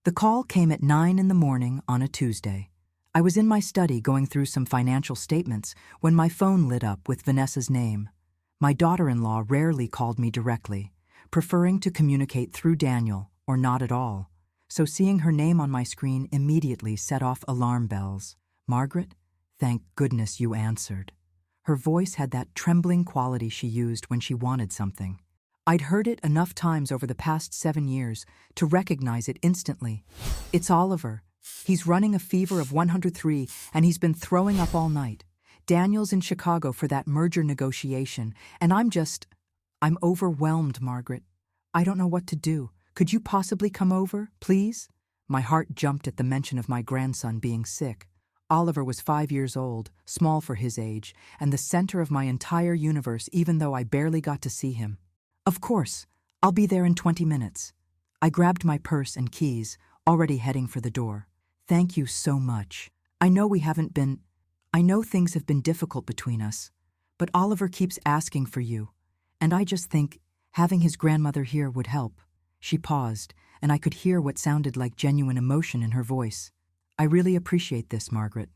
The call came at 9 in the morning on a Tuesday. I was in my study going through some financial statements when my phone lit up with Vanessa's name. My daughter-in-law rarely called me directly, preferring to communicate through Daniel or not at all. So seeing her name on my screen immediately set off alarm bells. "Margaret, thank goodness you answered." Her voice had that trembling quality she used when she wanted something. I'd heard it enough times over the past 7 years to recognize it instantly. "It's Oliver. He's running a fever of 103 and he's been throwing up all night. Daniel's in Chicago for that merger negotiation and I'm overwhelmed, Margaret. I don't know what to do. Could you possibly come over, please?" My heart jumped at the mention of my grandson being sick. Oliver was 5 years old, small for his age, and the center of my entire universe even though I barely got to see him. "Of course, I'll be there in 20 minutes. I grabbed my purse and keys, already heading for the door. "Thank you so much. I know things have been difficult between us, but Oliver keeps asking for you, and I just think having his grandmother here would help." She paused, and I could hear what sounded like genuine emotion in her voice. "I really appreciate this, Margaret."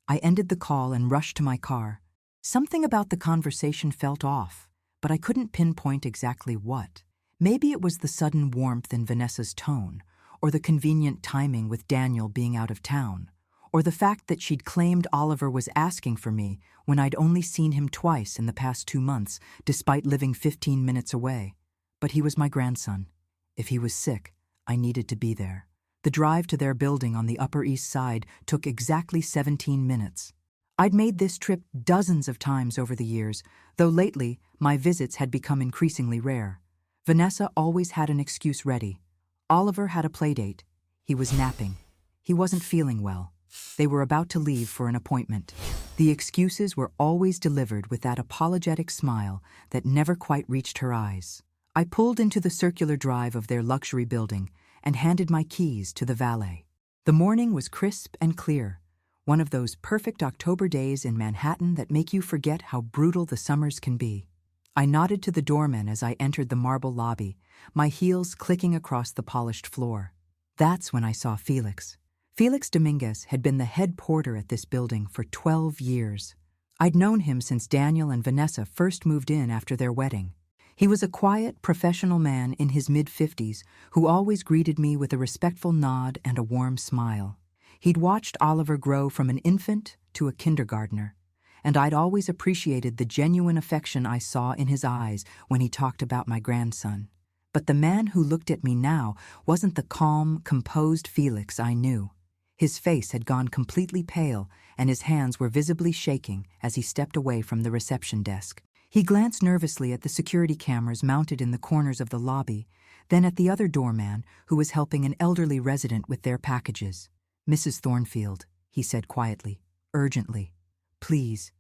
I ended the call and rushed to my car. Something about the conversation felt off, but I couldn't pinpoint exactly what. Maybe it was the sudden warmth in Vanessa's tone, or the convenient timing with Daniel being out of town, or the fact that she'd claimed Oliver was asking for me when I'd only seen him twice in the past 2 months, despite living 15 minutes away. But he was my grandson. If he was sick, I needed to be there. The drive to their building on the Upper East Side took exactly 17 minutes. I'd made this trip dozens of times over the years, though lately my visits had become increasingly rare. Vanessa always had an excuse ready. Oliver had a playdate. He was napping. He wasn't feeling well. They were about to leave for an appointment. The excuses were always delivered with that apologetic smile that never quite reached her eyes. I pulled into the circular drive of their luxury building and handed my keys to the valet. The morning was crisp and clear, one of those perfect October days in Manhattan that make you forget how brutal the summers can be. I nodded to the doorman as I entered the marble lobby, my heels clicking across the polished floor. That's when I saw Felix. Felix Dominguez had been the head porter at this building for 12 years. I'd known him since Daniel and Vanessa first moved in after their wedding. He was a quiet, professional man in his mid-50s who always greeted me with a respectful nod and a warm smile. He'd watched Oliver grow from an infant to a kindergartner, and I'd always appreciated the genuine affection I saw in his eyes when he talked about my grandson. But the man who looked at me now wasn't the calm, composed Felix I knew. His face had gone completely pale, and his hands were visibly shaking as he stepped away from the reception desk. He glanced nervously at the security cameras mounted in the corners of the lobby, then at the other doorman who was helping an elderly resident with their packages. "Mrs. Thornfield," he said quietly, urgently. Please,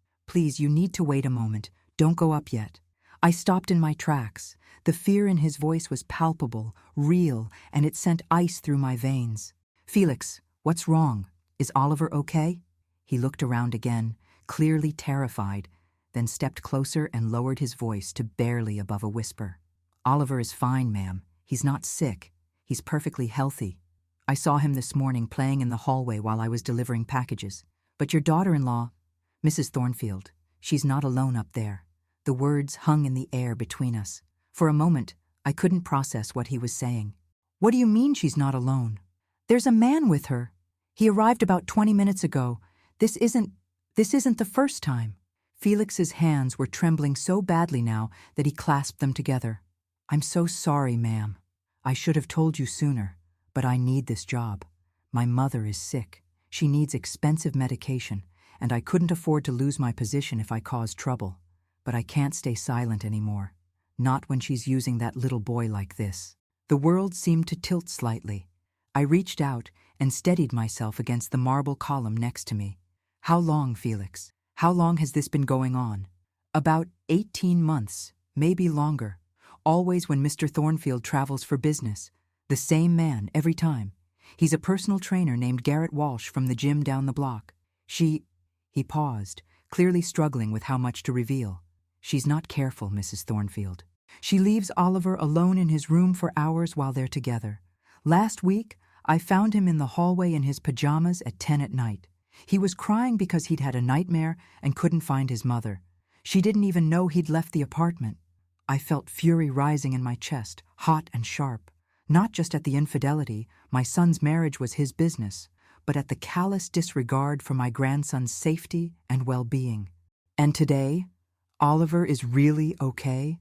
you need to wait a moment. Don't go up yet." I stopped in my tracks. The fear in his voice was palpable, real, and it sent ice through my veins. "Felix, what's wrong? Is Oliver okay?" He looked around again, clearly terrified, then stepped closer and lowered his voice to barely above a whisper. "Oliver is fine, ma'am. He's not sick. He's perfectly healthy. I saw him this morning playing in the hallway while I was delivering packages. But your daughter-in-law, Mrs. Thornfield, she's not alone up there." The words hung in the air between us. For a moment, I couldn't process what he was saying. "What do you mean she's not alone?" "There's a man with her. He arrived about 20 minutes ago. This isn't the first time." Felix's hands were trembling so badly now that he clasped them together. "I'm so sorry, ma'am. I should have told you sooner, but I need this job. My mother is sick. She needs expensive medication, and I couldn't afford to lose my position if I caused trouble. But I can't stay silent anymore. Not when she's using that little boy like this." The world seemed to tilt slightly. I reached out and steadied myself against the marble column next to me. "How long, Felix? How long has this been going on?" "About 18 months, maybe longer. Always when Mr. Thornfield travels for business. The same man every time. He's a personal trainer named Garrett Walsh from the gym down the block. He paused, clearly struggling with how much to reveal. "She's not careful, Mrs. Thornfield. She leaves Oliver alone in his room for hours while they're together. Last week, I found him in the hallway in his pajamas at 10 at night. He was crying because he'd had a nightmare and couldn't find his mother. She didn't even know he'd left the apartment. I felt fury rising in my chest, hot and sharp. Not just at the infidelity, my son's marriage was his business, but at the callous disregard for my grandson's safety and well-being. And today, Oliver is really okay?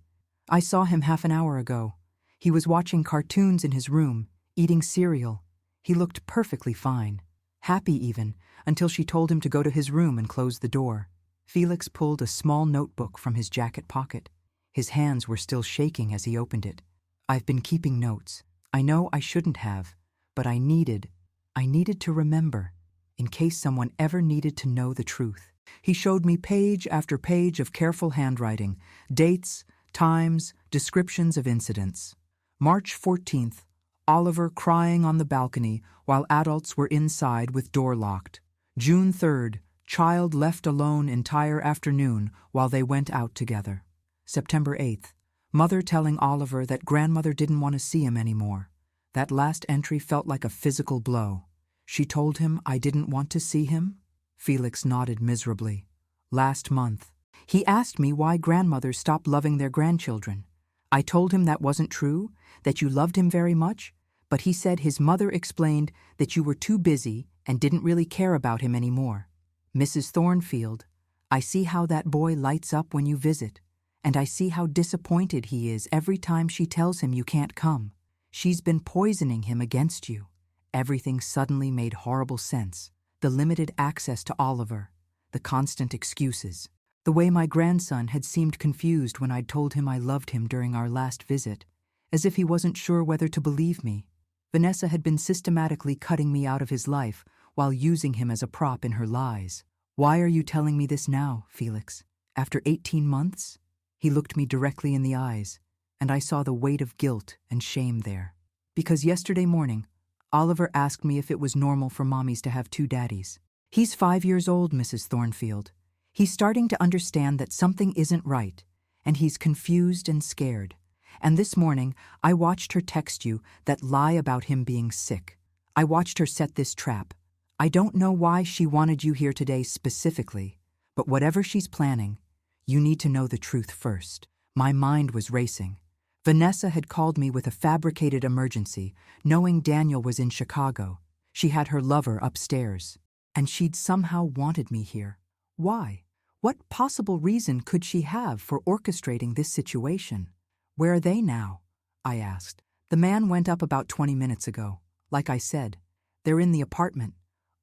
I saw him half an hour ago. He was watching cartoons in his room, eating cereal. He looked perfectly fine, happy even, until she told him to go to his room and close the door. Felix pulled a small notebook from his jacket pocket. His hands were still shaking as he opened it. I've been keeping notes. I know I shouldn't have, but I needed to remember, in case someone ever needed to know the truth. He showed me page after page of careful handwriting, dates, times, descriptions of incidents. March 14th, Oliver crying on the balcony while adults were inside with door locked. June 3rd, child left alone entire afternoon while they went out together. September 8th, mother telling Oliver that grandmother didn't want to see him anymore. That last entry felt like a physical blow. She told him I didn't want to see him? Felix nodded miserably. Last month, he asked me why grandmothers stopped loving their grandchildren. I told him that wasn't true, that you loved him very much, but he said his mother explained that you were too busy and didn't really care about him anymore. Mrs. Thornfield, I see how that boy lights up when you visit, and I see how disappointed he is every time she tells him you can't come. She's been poisoning him against you. Everything suddenly made horrible sense. The limited access to Oliver, the constant excuses, the way my grandson had seemed confused when I'd told him I loved him during our last visit, as if he wasn't sure whether to believe me. Vanessa had been systematically cutting me out of his life while using him as a prop in her lies. Why are you telling me this now, Felix? After 18 months? He looked me directly in the eyes, and I saw the weight of guilt and shame there. Because yesterday morning, Oliver asked me if it was normal for mommies to have two daddies. He's 5 years old, Mrs. Thornfield. He's starting to understand that something isn't right, and he's confused and scared. And this morning, I watched her text you that lie about him being sick. I watched her set this trap. I don't know why she wanted you here today specifically, but whatever she's planning, you need to know the truth first. My mind was racing. Vanessa had called me with a fabricated emergency, knowing Daniel was in Chicago. She had her lover upstairs, and she'd somehow wanted me here. Why? What possible reason could she have for orchestrating this situation? Where are they now? I asked. The man went up about 20 minutes ago. Like I said, they're in the apartment.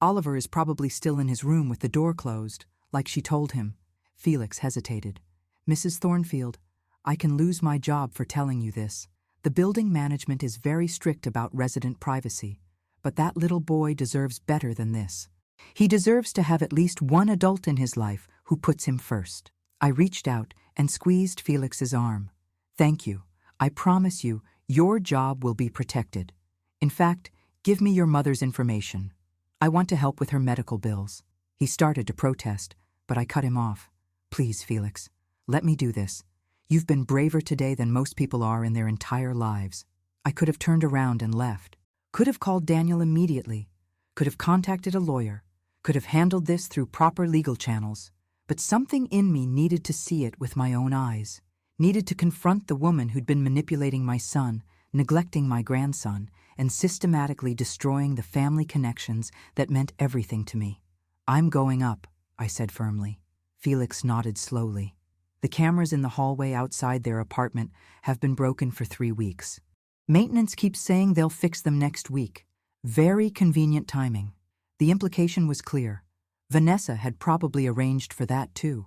Oliver is probably still in his room with the door closed, like she told him. Felix hesitated. Mrs. Thornfield, I can lose my job for telling you this. The building management is very strict about resident privacy, but that little boy deserves better than this. He deserves to have at least one adult in his life who puts him first. I reached out and squeezed Felix's arm. Thank you. I promise you, your job will be protected. In fact, give me your mother's information. I want to help with her medical bills. He started to protest, but I cut him off. Please, Felix, let me do this. You've been braver today than most people are in their entire lives. I could have turned around and left. Could have called Daniel immediately. Could have contacted a lawyer. Could have handled this through proper legal channels. But something in me needed to see it with my own eyes. Needed to confront the woman who'd been manipulating my son, neglecting my grandson, and systematically destroying the family connections that meant everything to me. I'm going up, I said firmly. Felix nodded slowly. The cameras in the hallway outside their apartment have been broken for 3 weeks. Maintenance keeps saying they'll fix them next week. Very convenient timing. The implication was clear. Vanessa had probably arranged for that too.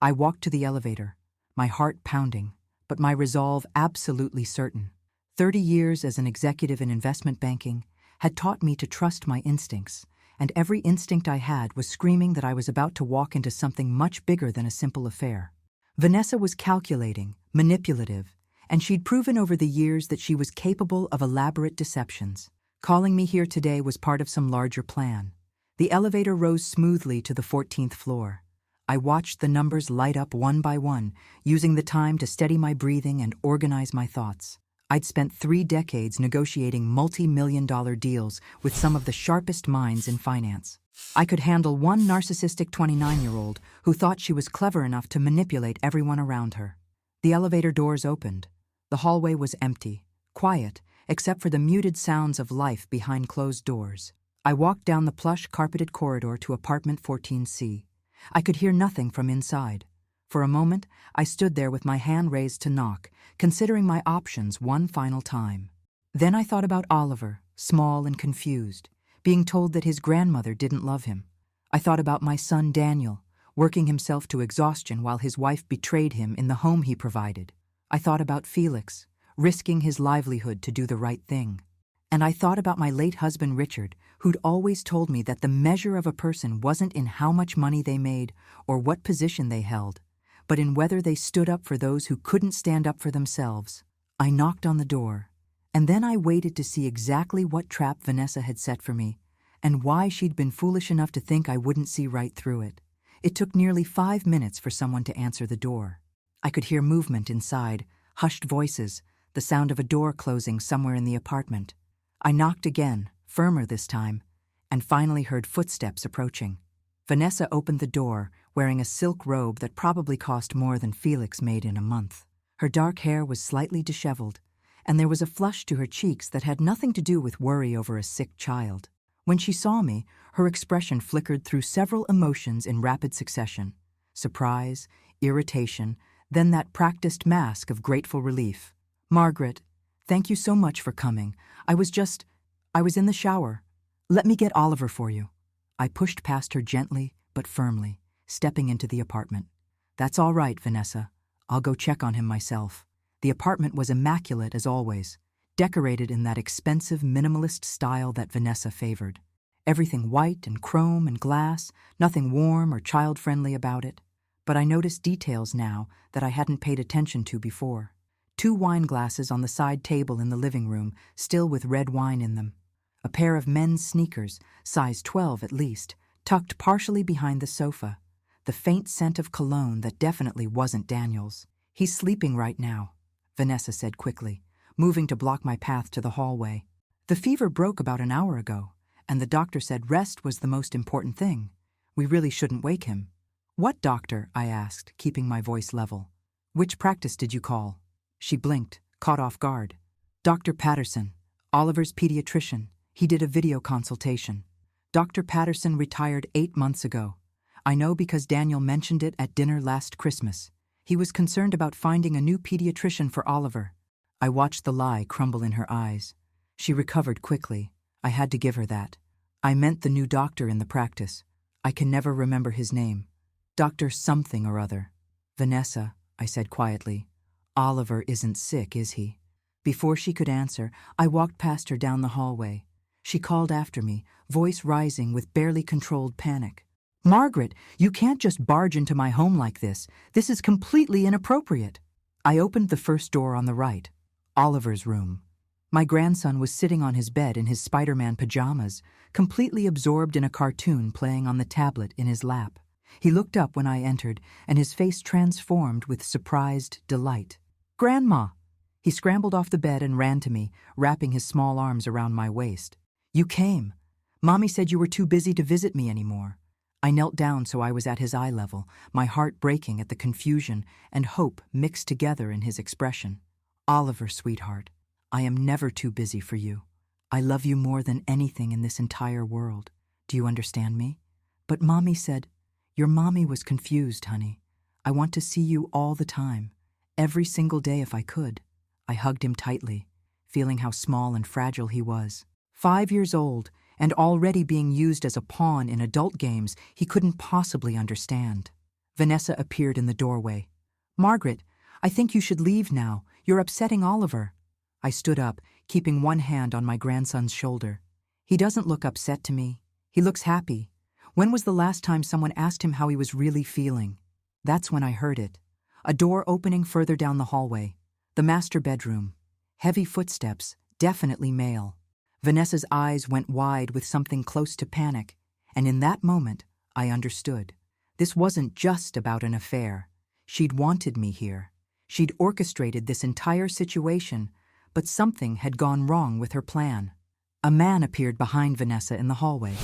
I walked to the elevator, my heart pounding, but my resolve absolutely certain. 30 years as an executive in investment banking had taught me to trust my instincts, and every instinct I had was screaming that I was about to walk into something much bigger than a simple affair. Vanessa was calculating, manipulative, and she'd proven over the years that she was capable of elaborate deceptions. Calling me here today was part of some larger plan. The elevator rose smoothly to the 14th floor. I watched the numbers light up one by one, using the time to steady my breathing and organize my thoughts. I'd spent 3 decades negotiating multi-million-dollar deals with some of the sharpest minds in finance. I could handle one narcissistic 29-year-old who thought she was clever enough to manipulate everyone around her. The elevator doors opened. The hallway was empty, quiet, except for the muted sounds of life behind closed doors. I walked down the plush carpeted corridor to apartment 14C. I could hear nothing from inside. For a moment, I stood there with my hand raised to knock, considering my options one final time. Then I thought about Oliver, small and confused, being told that his grandmother didn't love him. I thought about my son Daniel, working himself to exhaustion while his wife betrayed him in the home he provided. I thought about Felix, risking his livelihood to do the right thing. And I thought about my late husband Richard, who'd always told me that the measure of a person wasn't in how much money they made or what position they held, but in whether they stood up for those who couldn't stand up for themselves. I knocked on the door, and then I waited to see exactly what trap Vanessa had set for me, and why she'd been foolish enough to think I wouldn't see right through it. It took nearly 5 minutes for someone to answer the door. I could hear movement inside, hushed voices, the sound of a door closing somewhere in the apartment. I knocked again, firmer this time, and finally heard footsteps approaching. Vanessa opened the door, wearing a silk robe that probably cost more than Felix made in a month. Her dark hair was slightly disheveled, and there was a flush to her cheeks that had nothing to do with worry over a sick child. When she saw me, her expression flickered through several emotions in rapid succession: surprise, irritation, then that practiced mask of grateful relief. "Margaret, thank you so much for coming. I was in the shower. Let me get Oliver for you." I pushed past her gently but firmly, stepping into the apartment. "That's all right, Vanessa. I'll go check on him myself." The apartment was immaculate as always, decorated in that expensive minimalist style that Vanessa favored. Everything white and chrome and glass, nothing warm or child-friendly about it. But I noticed details now that I hadn't paid attention to before. 2 wine glasses on the side table in the living room, still with red wine in them. A pair of men's sneakers, size 12 at least, tucked partially behind the sofa. The faint scent of cologne that definitely wasn't Daniel's. "He's sleeping right now," Vanessa said quickly, moving to block my path to the hallway. "The fever broke about an hour ago, and the doctor said rest was the most important thing. We really shouldn't wake him." "What doctor?" I asked, keeping my voice level. "Which practice did you call?" She blinked, caught off guard. "Dr. Patterson, Oliver's pediatrician. He did a video consultation. Dr. Patterson retired 8 months ago. I know because Daniel mentioned it at dinner last Christmas. He was concerned about finding a new pediatrician for Oliver." I watched the lie crumble in her eyes. She recovered quickly. I had to give her that. "I meant the new doctor in the practice. I can never remember his name. Dr. something or other." "Vanessa," I said quietly, "Oliver isn't sick, is he?" Before she could answer, I walked past her down the hallway. She called after me, voice rising with barely controlled panic. "Margaret, you can't just barge into my home like this. This is completely inappropriate." I opened the first door on the right, Oliver's room. My grandson was sitting on his bed in his Spider-Man pajamas, completely absorbed in a cartoon playing on the tablet in his lap. He looked up when I entered, and his face transformed with surprised delight. "Grandma!" He scrambled off the bed and ran to me, wrapping his small arms around my waist. "You came. Mommy said you were too busy to visit me anymore." I knelt down so I was at his eye level, my heart breaking at the confusion and hope mixed together in his expression. "Oliver, sweetheart, I am never too busy for you. I love you more than anything in this entire world. Do you understand me?" "But Mommy said—" "Your mommy was confused, honey. I want to see you all the time, every single day if I could." I hugged him tightly, feeling how small and fragile he was. 5 years old, and already being used as a pawn in adult games he couldn't possibly understand. Vanessa appeared in the doorway. "Margaret, I think you should leave now. You're upsetting Oliver." I stood up, keeping one hand on my grandson's shoulder. "He doesn't look upset to me. He looks happy. When was the last time someone asked him how he was really feeling?" That's when I heard it. A door opening further down the hallway. The master bedroom. Heavy footsteps, definitely male. Vanessa's eyes went wide with something close to panic, and in that moment, I understood. This wasn't just about an affair. She'd wanted me here. She'd orchestrated this entire situation, But something had gone wrong with her plan. A man appeared behind Vanessa in the hallway.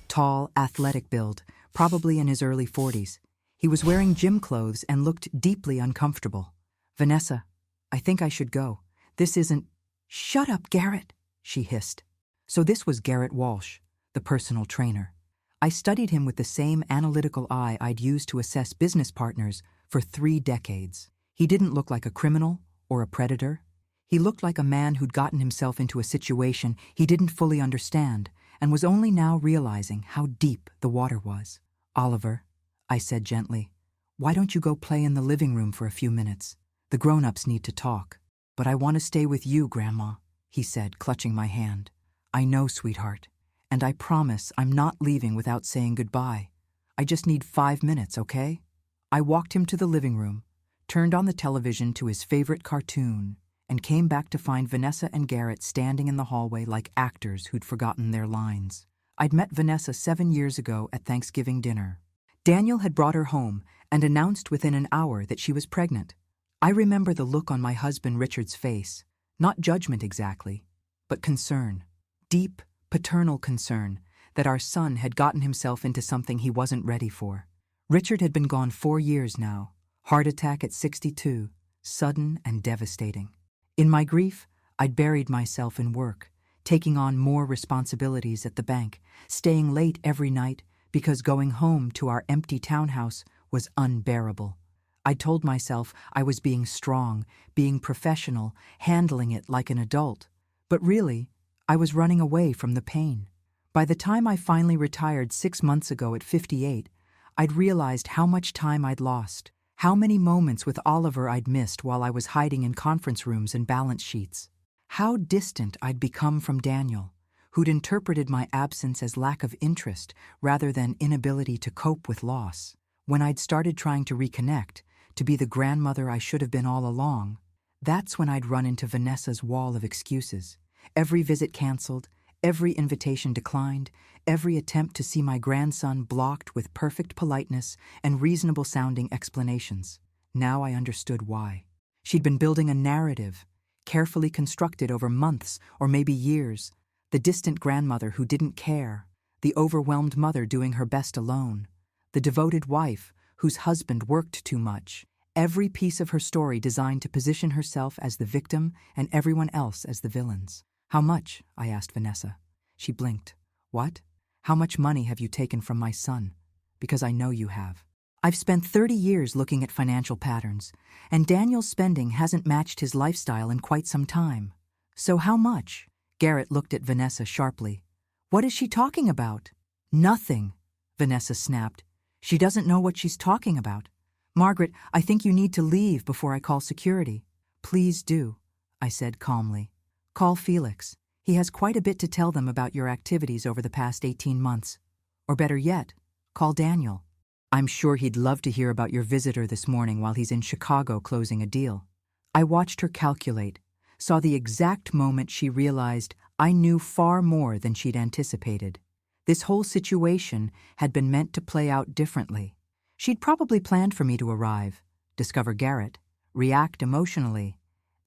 Tall, athletic build, probably in his early 40s. He was wearing gym clothes and looked deeply uncomfortable. "Vanessa, I think I should go. This isn't—" "Shut up, Garrett," she hissed. So this was Garrett Walsh, the personal trainer. I studied him with the same analytical eye I'd used to assess business partners for 3 decades. He didn't look like a criminal or a predator. He looked like a man who'd gotten himself into a situation he didn't fully understand and was only now realizing how deep the water was. "Oliver," I said gently, "why don't you go play in the living room for a few minutes? The grown-ups need to talk." "But I want to stay with you, Grandma," he said, clutching my hand. "I know, sweetheart, and I promise I'm not leaving without saying goodbye. I just need 5 minutes, okay?" I walked him to the living room, turned on the television to his favorite cartoon, and came back to find Vanessa and Garrett standing in the hallway like actors who'd forgotten their lines. I'd met Vanessa 7 years ago at Thanksgiving dinner. Daniel had brought her home and announced within an hour that she was pregnant. I remember the look on my husband Richard's face, not judgment exactly, but concern, deep, paternal concern that our son had gotten himself into something he wasn't ready for. Richard had been gone 4 years now, heart attack at 62, sudden and devastating. In my grief, I'd buried myself in work, taking on more responsibilities at the bank, staying late every night because going home to our empty townhouse was unbearable. I told myself I was being strong, being professional, handling it like an adult. But really, I was running away from the pain. By the time I finally retired 6 months ago at 58, I'd realized how much time I'd lost, how many moments with Oliver I'd missed while I was hiding in conference rooms and balance sheets. How distant I'd become from Daniel, who'd interpreted my absence as lack of interest rather than inability to cope with loss. When I'd started trying to reconnect, to be the grandmother I should have been all along, that's when I'd run into Vanessa's wall of excuses. Every visit canceled, every invitation declined, every attempt to see my grandson blocked with perfect politeness and reasonable-sounding explanations. Now I understood why. She'd been building a narrative, carefully constructed over months or maybe years. The distant grandmother who didn't care, the overwhelmed mother doing her best alone, the devoted wife whose husband worked too much. Every piece of her story designed to position herself as the victim and everyone else as the villains. "How much?" I asked Vanessa. She blinked. "What? How much money have you taken from my son?" "Because I know you have. I've spent 30 years looking at financial patterns, and Daniel's spending hasn't matched his lifestyle in quite some time. So how much?" Garrett looked at Vanessa sharply. "What is she talking about?" "Nothing," Vanessa snapped. "She doesn't know what she's talking about. Margaret, I think you need to leave before I call security." "Please do," I said calmly. "Call Felix. He has quite a bit to tell them about your activities over the past 18 months. Or better yet, call Daniel. I'm sure he'd love to hear about your visitor this morning while he's in Chicago closing a deal." I watched her calculate, saw the exact moment she realized I knew far more than she'd anticipated. This whole situation had been meant to play out differently. She'd probably planned for me to arrive, discover Garrett, react emotionally,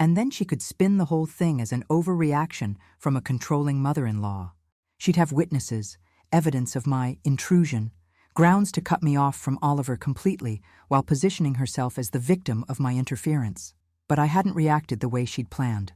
and then she could spin the whole thing as an overreaction from a controlling mother-in-law. She'd have witnesses, evidence of my intrusion, grounds to cut me off from Oliver completely while positioning herself as the victim of my interference. But I hadn't reacted the way she'd planned.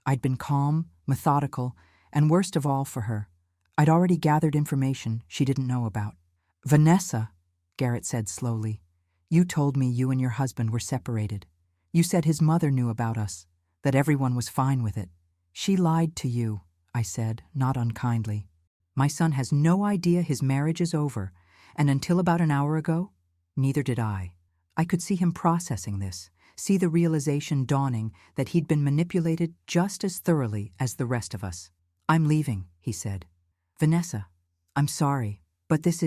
I'd been calm, methodical, and worst of all for her, I'd already gathered information she didn't know about. "Vanessa," Garrett said slowly, "you told me you and your husband were separated. You said his mother knew about us, that everyone was fine with it." "She lied to you," I said, not unkindly. "My son has no idea his marriage is over, and until about an hour ago, neither did I." I could see him processing this, see the realization dawning that he'd been manipulated just as thoroughly as the rest of us. "I'm leaving," he said. "Vanessa, I'm sorry, but this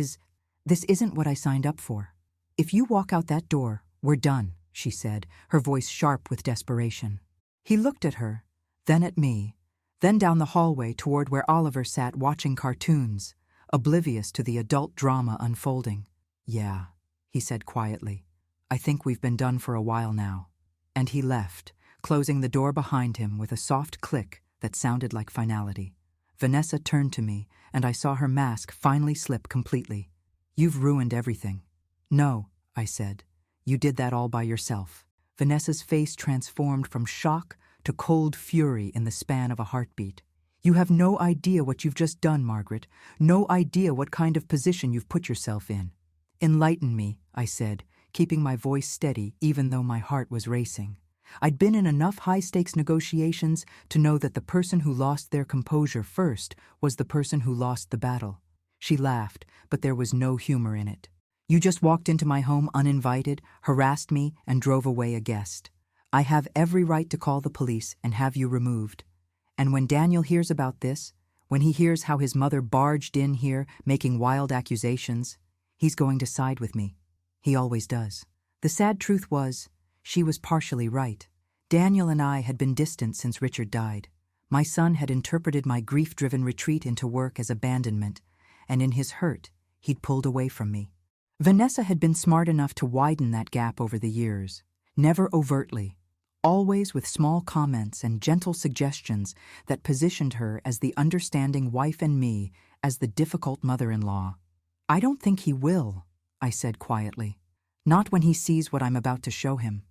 isn't what I signed up for. If you walk out that door, we're done," she said, her voice sharp with desperation. He looked at her, then at me, then down the hallway toward where Oliver sat watching cartoons, oblivious to the adult drama unfolding. "Yeah," he said quietly. "I think we've been done for a while now." And he left, closing the door behind him with a soft click that sounded like finality. Vanessa turned to me, and I saw her mask finally slip completely. "You've ruined everything." "No," I said. "You did that all by yourself." Vanessa's face transformed from shock to cold fury in the span of a heartbeat. "You have no idea what you've just done, Margaret. No idea what kind of position you've put yourself in." "Enlighten me," I said, keeping my voice steady even though my heart was racing. I'd been in enough high-stakes negotiations to know that the person who lost their composure first was the person who lost the battle. She laughed, but there was no humor in it. "You just walked into my home uninvited, harassed me, and drove away a guest. I have every right to call the police and have you removed. And when Daniel hears about this, when he hears how his mother barged in here making wild accusations, he's going to side with me. He always does." The sad truth was, she was partially right. Daniel and I had been distant since Richard died. My son had interpreted my grief-driven retreat into work as abandonment, and in his hurt, he'd pulled away from me. Vanessa had been smart enough to widen that gap over the years, never overtly, always with small comments and gentle suggestions that positioned her as the understanding wife and me as the difficult mother-in-law. "I don't think he will," I said quietly. "Not when he sees what I'm about to show him."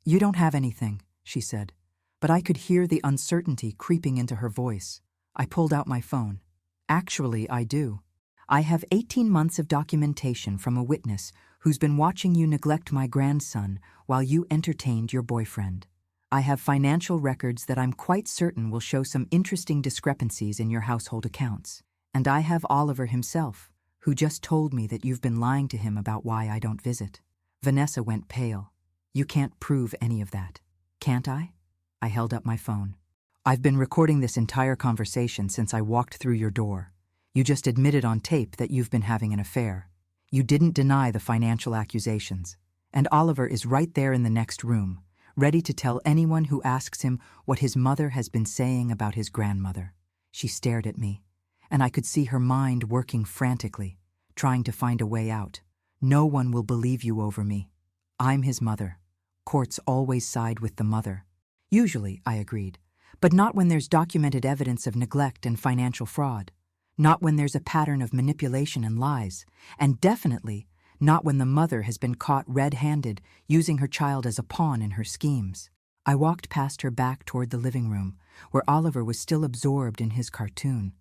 "You don't have anything," she said, but I could hear the uncertainty creeping into her voice. I pulled out my phone. "Actually, I do. I have 18 months of documentation from a witness who's been watching you neglect my grandson while you entertained your boyfriend. I have financial records that I'm quite certain will show some interesting discrepancies in your household accounts. And I have Oliver himself, who just told me that you've been lying to him about why I don't visit." Vanessa went pale. "You can't prove any of that." "Can't I?" I held up my phone. "I've been recording this entire conversation since I walked through your door. You just admitted on tape that you've been having an affair. You didn't deny the financial accusations. And Oliver is right there in the next room, ready to tell anyone who asks him what his mother has been saying about his grandmother." She stared at me, and I could see her mind working frantically, trying to find a way out. "No one will believe you over me. I'm his mother. Courts always side with the mother." "Usually," I agreed, "but not when there's documented evidence of neglect and financial fraud. Not when there's a pattern of manipulation and lies. And definitely not when the mother has been caught red-handed using her child as a pawn in her schemes." I walked past her back toward the living room, where Oliver was still absorbed in his cartoon.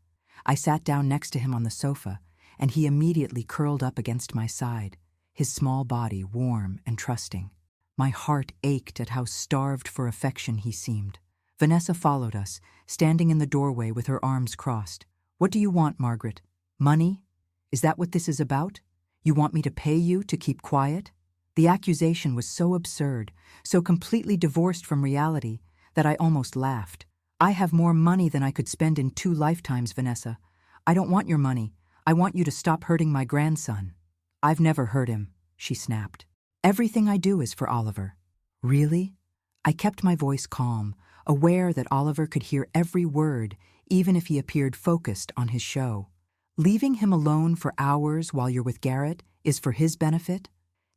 I sat down next to him on the sofa, and he immediately curled up against my side, his small body warm and trusting. My heart ached at how starved for affection he seemed. Vanessa followed us, standing in the doorway with her arms crossed. "What do you want, Margaret? Money? Is that what this is about? You want me to pay you to keep quiet?" The accusation was so absurd, so completely divorced from reality, that I almost laughed. "I have more money than I could spend in 2 lifetimes, Vanessa. I don't want your money. I want you to stop hurting my grandson." "I've never hurt him," she snapped. "Everything I do is for Oliver." "Really?" I kept my voice calm, aware that Oliver could hear every word, even if he appeared focused on his show. "Leaving him alone for hours while you're with Garrett is for his benefit?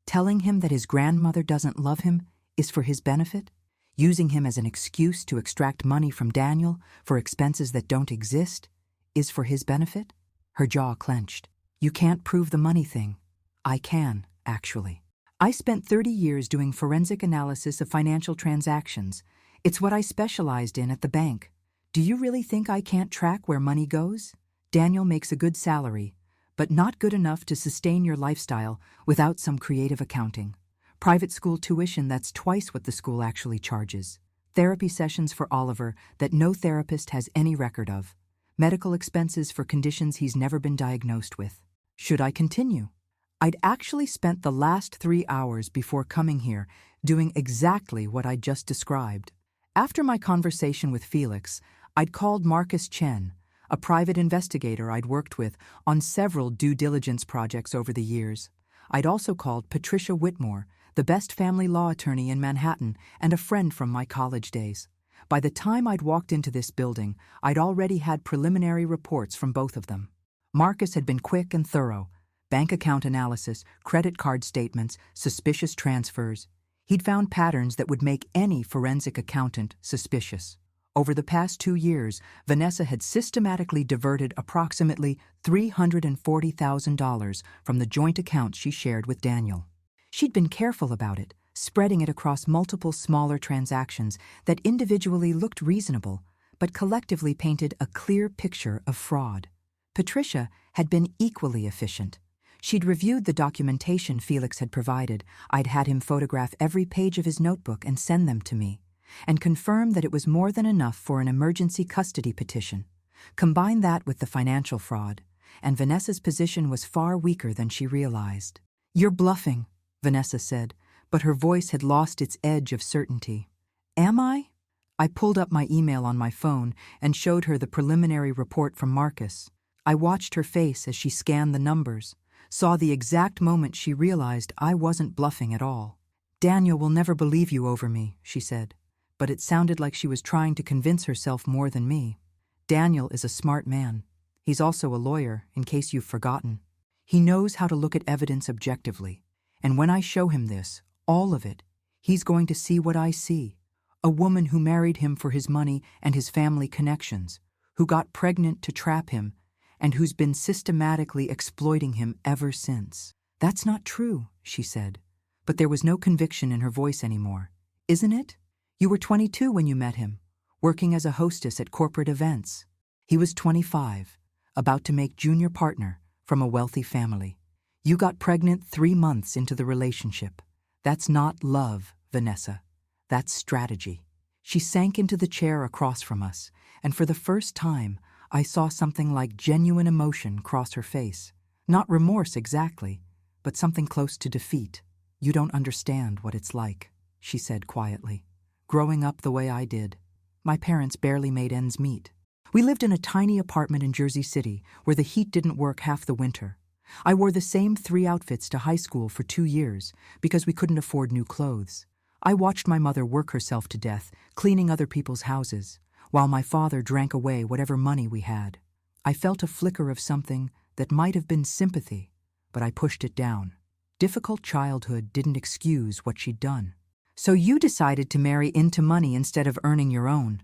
Telling him that his grandmother doesn't love him is for his benefit? Using him as an excuse to extract money from Daniel for expenses that don't exist is for his benefit?" Her jaw clenched. "You can't prove the money thing." "I can, actually. I spent 30 years doing forensic analysis of financial transactions. It's what I specialized in at the bank. Do you really think I can't track where money goes? Daniel makes a good salary, but not good enough to sustain your lifestyle without some creative accounting. Private school tuition that's twice what the school actually charges. Therapy sessions for Oliver that no therapist has any record of. Medical expenses for conditions he's never been diagnosed with. Should I continue? I'd actually spent the last 3 hours before coming here doing exactly what I'd just described. After my conversation with Felix, I'd called Marcus Chen, a private investigator I'd worked with on several due diligence projects over the years. I'd also called Patricia Whitmore, the best family law attorney in Manhattan and a friend from my college days. By the time I'd walked into this building, I'd already had preliminary reports from both of them. Marcus had been quick and thorough. Bank account analysis, credit card statements, suspicious transfers. He'd found patterns that would make any forensic accountant suspicious. Over the past 2 years, Vanessa had systematically diverted approximately $340,000 from the joint account she shared with Daniel. She'd been careful about it, spreading it across multiple smaller transactions that individually looked reasonable, but collectively painted a clear picture of fraud. Patricia had been equally efficient. She'd reviewed the documentation Felix had provided. I'd had him photograph every page of his notebook and send them to me, and confirm that it was more than enough for an emergency custody petition. Combine that with the financial fraud, and Vanessa's position was far weaker than she realized. "You're bluffing," Vanessa said, but her voice had lost its edge of certainty. "Am I?" I pulled up my email on my phone and showed her the preliminary report from Marcus. I watched her face as she scanned the numbers, saw the exact moment she realized I wasn't bluffing at all. "Daniel will never believe you over me," she said, but it sounded like she was trying to convince herself more than me. "Daniel is a smart man. He's also a lawyer, in case you've forgotten. He knows how to look at evidence objectively, and when I show him this, all of it, he's going to see what I see. A woman who married him for his money and his family connections, who got pregnant to trap him, and who's been systematically exploiting him ever since." "That's not true," she said, but there was no conviction in her voice anymore. "Isn't it? You were 22 when you met him, working as a hostess at corporate events. He was 25, about to make junior partner from a wealthy family. You got pregnant 3 months into the relationship. That's not love, Vanessa. That's strategy." She sank into the chair across from us, and for the first time, I saw something like genuine emotion cross her face. Not remorse exactly, but something close to defeat. "You don't understand what it's like," she said quietly. "Growing up the way I did. My parents barely made ends meet. We lived in a tiny apartment in Jersey City where the heat didn't work half the winter. I wore the same 3 outfits to high school for 2 years because we couldn't afford new clothes. I watched my mother work herself to death, cleaning other people's houses, while my father drank away whatever money we had. I felt a flicker of something that might have been sympathy, but I pushed it down. Difficult childhood didn't excuse what she'd done. So you decided to marry into money instead of earning your own."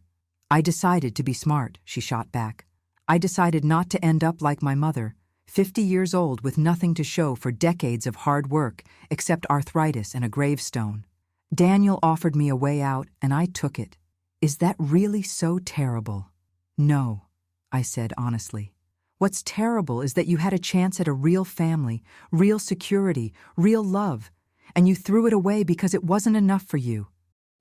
"I decided to be smart," she shot back. "I decided not to end up like my mother, 50 years old with nothing to show for decades of hard work except arthritis and a gravestone. Daniel offered me a way out, and I took it. Is that really so terrible?" "No," I said honestly. "What's terrible is that you had a chance at a real family, real security, real love, and you threw it away because it wasn't enough for you.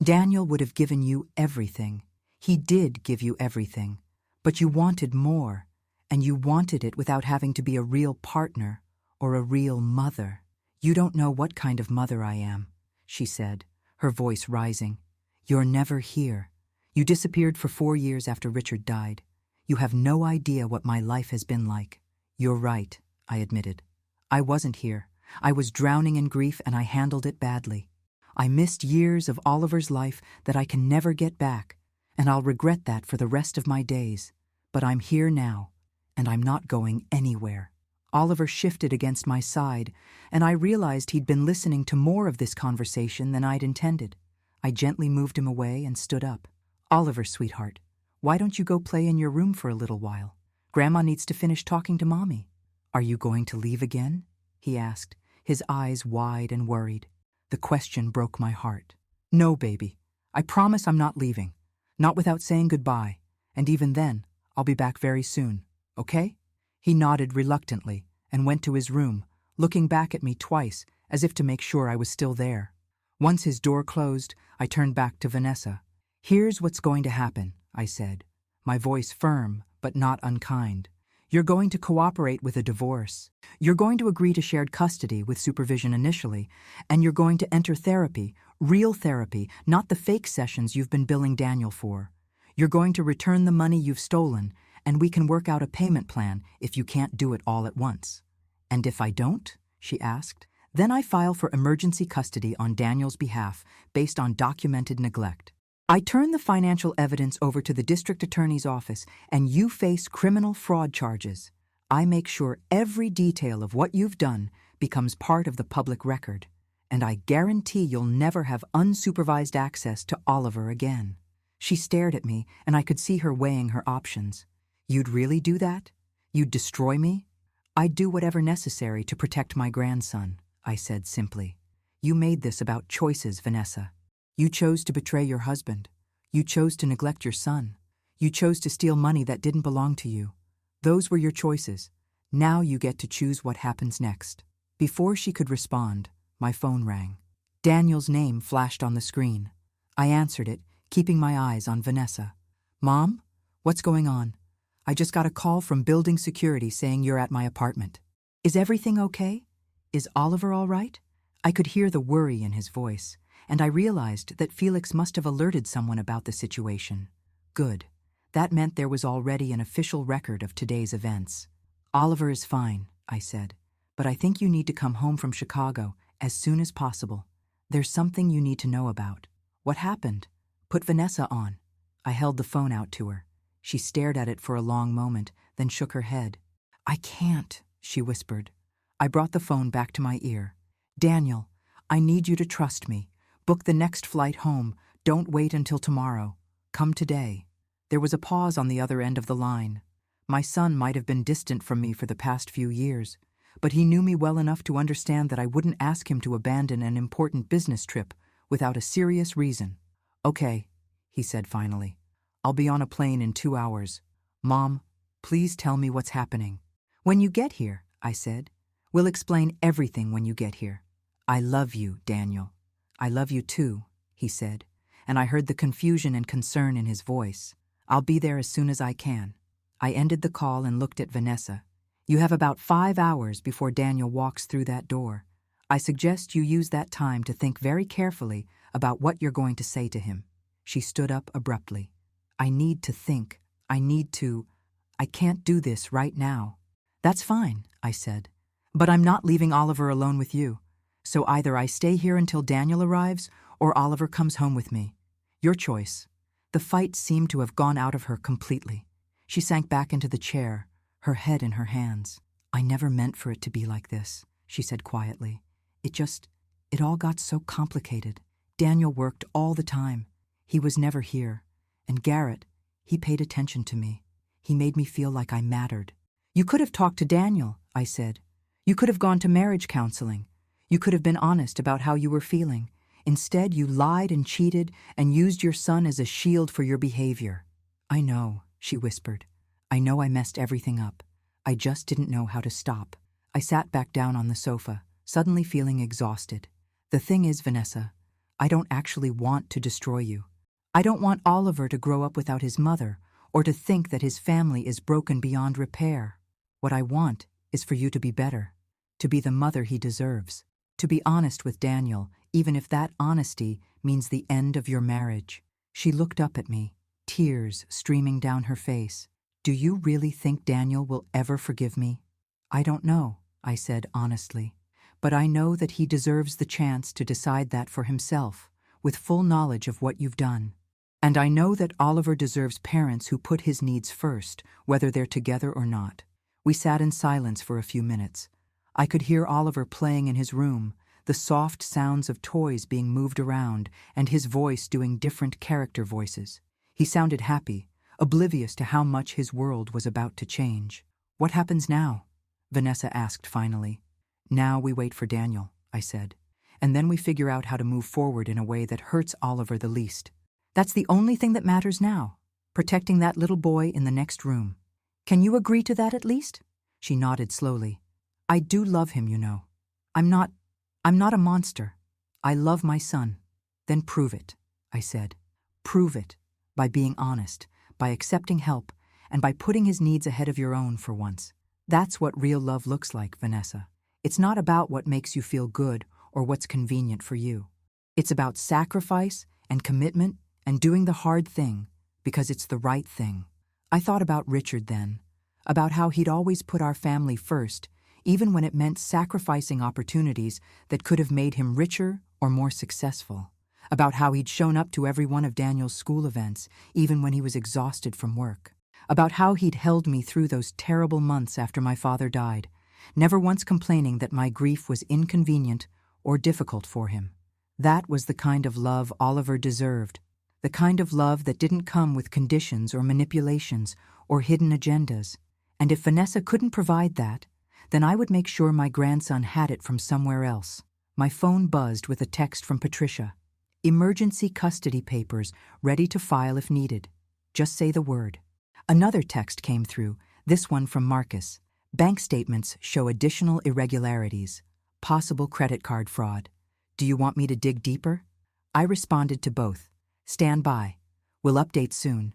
Daniel would have given you everything. He did give you everything, but you wanted more, and you wanted it without having to be a real partner or a real mother. You don't know what kind of mother I am," she said, her voice rising. "You're never here. You disappeared for 4 years after Richard died. You have no idea what my life has been like." "You're right," I admitted. "I wasn't here. I was drowning in grief and I handled it badly. I missed years of Oliver's life that I can never get back, and I'll regret that for the rest of my days. But I'm here now, and I'm not going anywhere." Oliver shifted against my side, and I realized he'd been listening to more of this conversation than I'd intended. I gently moved him away and stood up. "Oliver, sweetheart, why don't you go play in your room for a little while? Grandma needs to finish talking to Mommy." "Are you going to leave again?" he asked, his eyes wide and worried. The question broke my heart. "No, baby. I promise I'm not leaving. Not without saying goodbye. And even then, I'll be back very soon. Okay?" He nodded reluctantly and went to his room, looking back at me twice as if to make sure I was still there. Once his door closed, I turned back to Vanessa. "Here's what's going to happen," I said, my voice firm but not unkind. "You're going to cooperate with a divorce. You're going to agree to shared custody with supervision initially, and you're going to enter therapy, real therapy, not the fake sessions you've been billing Daniel for. You're going to return the money you've stolen, and we can work out a payment plan if you can't do it all at once." "And if I don't?" she asked. "Then I file for emergency custody on Daniel's behalf based on documented neglect. I turn the financial evidence over to the district attorney's office, and you face criminal fraud charges. I make sure every detail of what you've done becomes part of the public record. and I guarantee you'll never have unsupervised access to Oliver again. She stared at me, and I could see her weighing her options. You'd really do that? You'd destroy me? I'd do whatever necessary to protect my grandson, I said simply. You made this about choices, Vanessa. You chose to betray your husband. You chose to neglect your son. You chose to steal money that didn't belong to you. Those were your choices. Now you get to choose what happens next. Before she could respond, my phone rang. Daniel's name flashed on the screen. I answered it, keeping my eyes on Vanessa. Mom? What's going on? I just got a call from building security saying you're at my apartment. Is everything okay? Is Oliver all right? I could hear the worry in his voice, and I realized that Felix must have alerted someone about the situation. Good. That meant there was already an official record of today's events. Oliver is fine, I said, but I think you need to come home from Chicago as soon as possible. There's something you need to know about. What happened? Put Vanessa on. I held the phone out to her. She stared at it for a long moment, then shook her head. I can't, she whispered. I brought the phone back to my ear. Daniel, I need you to trust me. Book the next flight home. Don't wait until tomorrow. Come today. There was a pause on the other end of the line. My son might have been distant from me for the past few years, but he knew me well enough to understand that I wouldn't ask him to abandon an important business trip without a serious reason. Okay, he said finally. I'll be on a plane in 2 hours. Mom, please tell me what's happening. When you get here, I said. We'll explain everything when you get here. I love you, Daniel. I love you too, he said, and I heard the confusion and concern in his voice. I'll be there as soon as I can. I ended the call and looked at Vanessa. You have about 5 hours before Daniel walks through that door. I suggest you use that time to think very carefully about what you're going to say to him. She stood up abruptly. I need to think. I can't do this right now. That's fine, I said. But I'm not leaving Oliver alone with you. So either I stay here until Daniel arrives, or Oliver comes home with me. Your choice. The fight seemed to have gone out of her completely. She sank back into the chair, her head in her hands. I never meant for it to be like this, she said quietly. It all got so complicated. Daniel worked all the time. He was never here. And Garrett, he paid attention to me. He made me feel like I mattered. You could have talked to Daniel, I said. You could have gone to marriage counseling. You could have been honest about how you were feeling. Instead, you lied and cheated and used your son as a shield for your behavior. I know, she whispered. I know I messed everything up. I just didn't know how to stop. I sat back down on the sofa, suddenly feeling exhausted. The thing is, Vanessa, I don't actually want to destroy you. I don't want Oliver to grow up without his mother or to think that his family is broken beyond repair. What I want is for you to be better, to be the mother he deserves, to be honest with Daniel, even if that honesty means the end of your marriage. She looked up at me, tears streaming down her face. Do you really think Daniel will ever forgive me? I don't know, I said honestly, but I know that he deserves the chance to decide that for himself, with full knowledge of what you've done. And I know that Oliver deserves parents who put his needs first, whether they're together or not. We sat in silence for a few minutes. I could hear Oliver playing in his room, the soft sounds of toys being moved around, and his voice doing different character voices. He sounded happy, oblivious to how much his world was about to change. What happens now? Vanessa asked finally. Now we wait for Daniel, I said, and then we figure out how to move forward in a way that hurts Oliver the least. That's the only thing that matters now, protecting that little boy in the next room. Can you agree to that at least? She nodded slowly. I do love him, you know. I'm not a monster. I love my son. Then prove it, I said. Prove it, by being honest, by accepting help, and by putting his needs ahead of your own for once. That's what real love looks like, Vanessa. It's not about what makes you feel good or what's convenient for you. It's about sacrifice and commitment and doing the hard thing because it's the right thing. I thought about Richard then, about how he'd always put our family first, even when it meant sacrificing opportunities that could have made him richer or more successful, about how he'd shown up to every one of Daniel's school events, even when he was exhausted from work, about how he'd held me through those terrible months after my father died, never once complaining that my grief was inconvenient or difficult for him. That was the kind of love Oliver deserved, the kind of love that didn't come with conditions or manipulations or hidden agendas. And if Vanessa couldn't provide that, then I would make sure my grandson had it from somewhere else. My phone buzzed with a text from Patricia. Emergency custody papers, ready to file if needed. Just say the word. Another text came through, this one from Marcus. Bank statements show additional irregularities. Possible credit card fraud. Do you want me to dig deeper? I responded to both. Stand by. We'll update soon.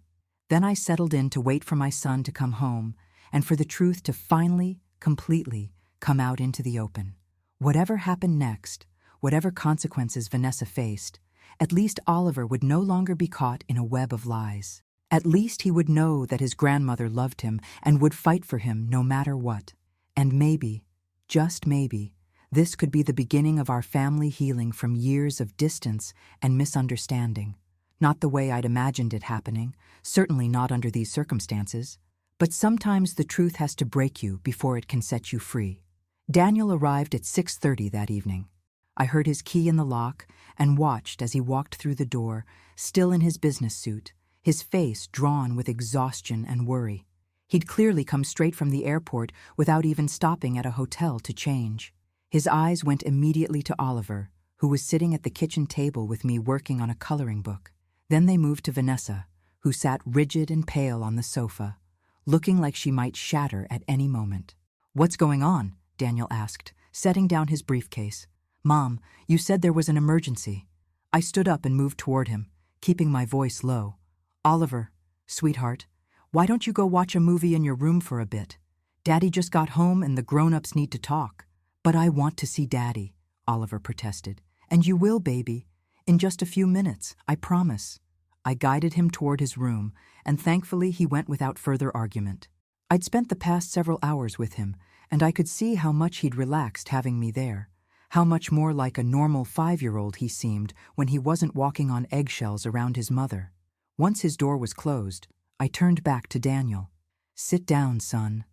Then I settled in to wait for my son to come home and for the truth to finally, completely come out into the open. Whatever happened next, whatever consequences Vanessa faced, at least Oliver would no longer be caught in a web of lies. At least he would know that his grandmother loved him and would fight for him no matter what. And maybe, just maybe, this could be the beginning of our family healing from years of distance and misunderstanding. Not the way I'd imagined it happening, certainly not under these circumstances. But sometimes the truth has to break you before it can set you free. Daniel arrived at 6:30 that evening. I heard his key in the lock and watched as he walked through the door, still in his business suit, his face drawn with exhaustion and worry. He'd clearly come straight from the airport without even stopping at a hotel to change. His eyes went immediately to Oliver, who was sitting at the kitchen table with me working on a coloring book. Then they moved to Vanessa, who sat rigid and pale on the sofa, looking like she might shatter at any moment. "What's going on?" Daniel asked, setting down his briefcase. "Mom, you said there was an emergency." I stood up and moved toward him, keeping my voice low. "Oliver, sweetheart, why don't you go watch a movie in your room for a bit? Daddy just got home and the grown-ups need to talk." "But I want to see Daddy," Oliver protested. "And you will, baby. In just a few minutes, I promise." I guided him toward his room, and thankfully he went without further argument. I'd spent the past several hours with him, and I could see how much he'd relaxed having me there, how much more like a normal 5-year-old he seemed when he wasn't walking on eggshells around his mother. Once his door was closed, I turned back to Daniel. "Sit down, son.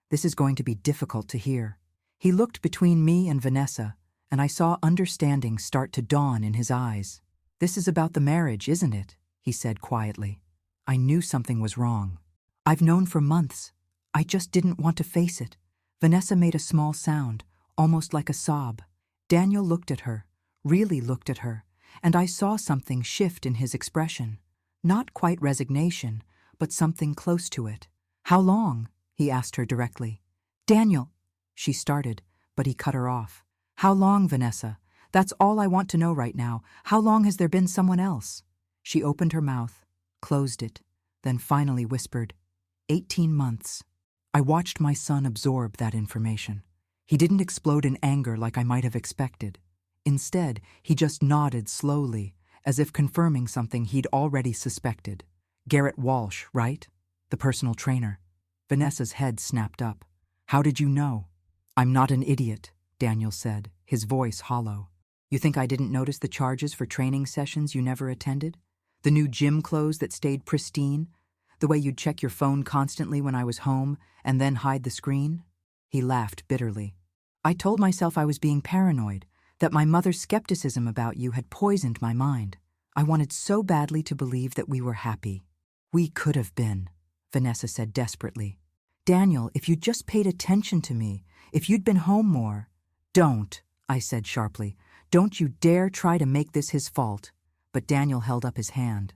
This is going to be difficult to hear." He looked between me and Vanessa, and I saw understanding start to dawn in his eyes. "This is about the marriage, isn't it?" he said quietly. I knew something was wrong. "I've known for months. I just didn't want to face it." Vanessa made a small sound, almost like a sob. Daniel looked at her, really looked at her, and I saw something shift in his expression. Not quite resignation, but something close to it. "How long?" he asked her directly. "Daniel," she started, but he cut her off. "How long, Vanessa? That's all I want to know right now. How long has there been someone else?" She opened her mouth, closed it, then finally whispered, 18 months. I watched my son absorb that information. He didn't explode in anger like I might have expected. Instead, he just nodded slowly, as if confirming something he'd already suspected. "Garrett Walsh, right? The personal trainer." Vanessa's head snapped up. "How did you know?" "I'm not an idiot," Daniel said, his voice hollow. "You think I didn't notice the charges for training sessions you never attended? The new gym clothes that stayed pristine? The way you'd check your phone constantly when I was home and then hide the screen?" He laughed bitterly. "I told myself I was being paranoid, that my mother's skepticism about you had poisoned my mind. I wanted so badly to believe that we were happy." "We could have been," Vanessa said desperately. "Daniel, if you'd just paid attention to me, if you'd been home more—" "Don't," I said sharply. "Don't you dare try to make this his fault." But Daniel held up his hand.